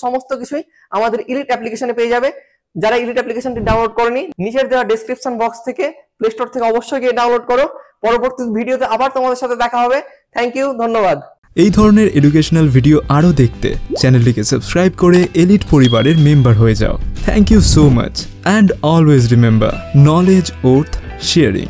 সমস্ত কিছুই আমাদের ইলিট অ্যাপ্লিকেশনে পেয়ে যাবে। যারা ইলিট অ্যাপ্লিকেশনটি ডাউনলোড করেনি, নিচের দেওয়া ডেসক্রিপশন বক্স থেকে, প্লে স্টোর থেকে অবশ্যই গিয়ে ডাউনলোড করো। পরবর্তী ভিডিওতে আবার তোমাদের সাথে দেখা হবে। থ্যাংক ইউ, ধন্যবাদ। এই ধরনের এডুকেশনাল ভিডিও আরও দেখতে চ্যানেলটিকে সাবস্ক্রাইব করে এলিট পরিবারের মেম্বার হয়ে যাও। Thank you so much and always remember, knowledge worth sharing.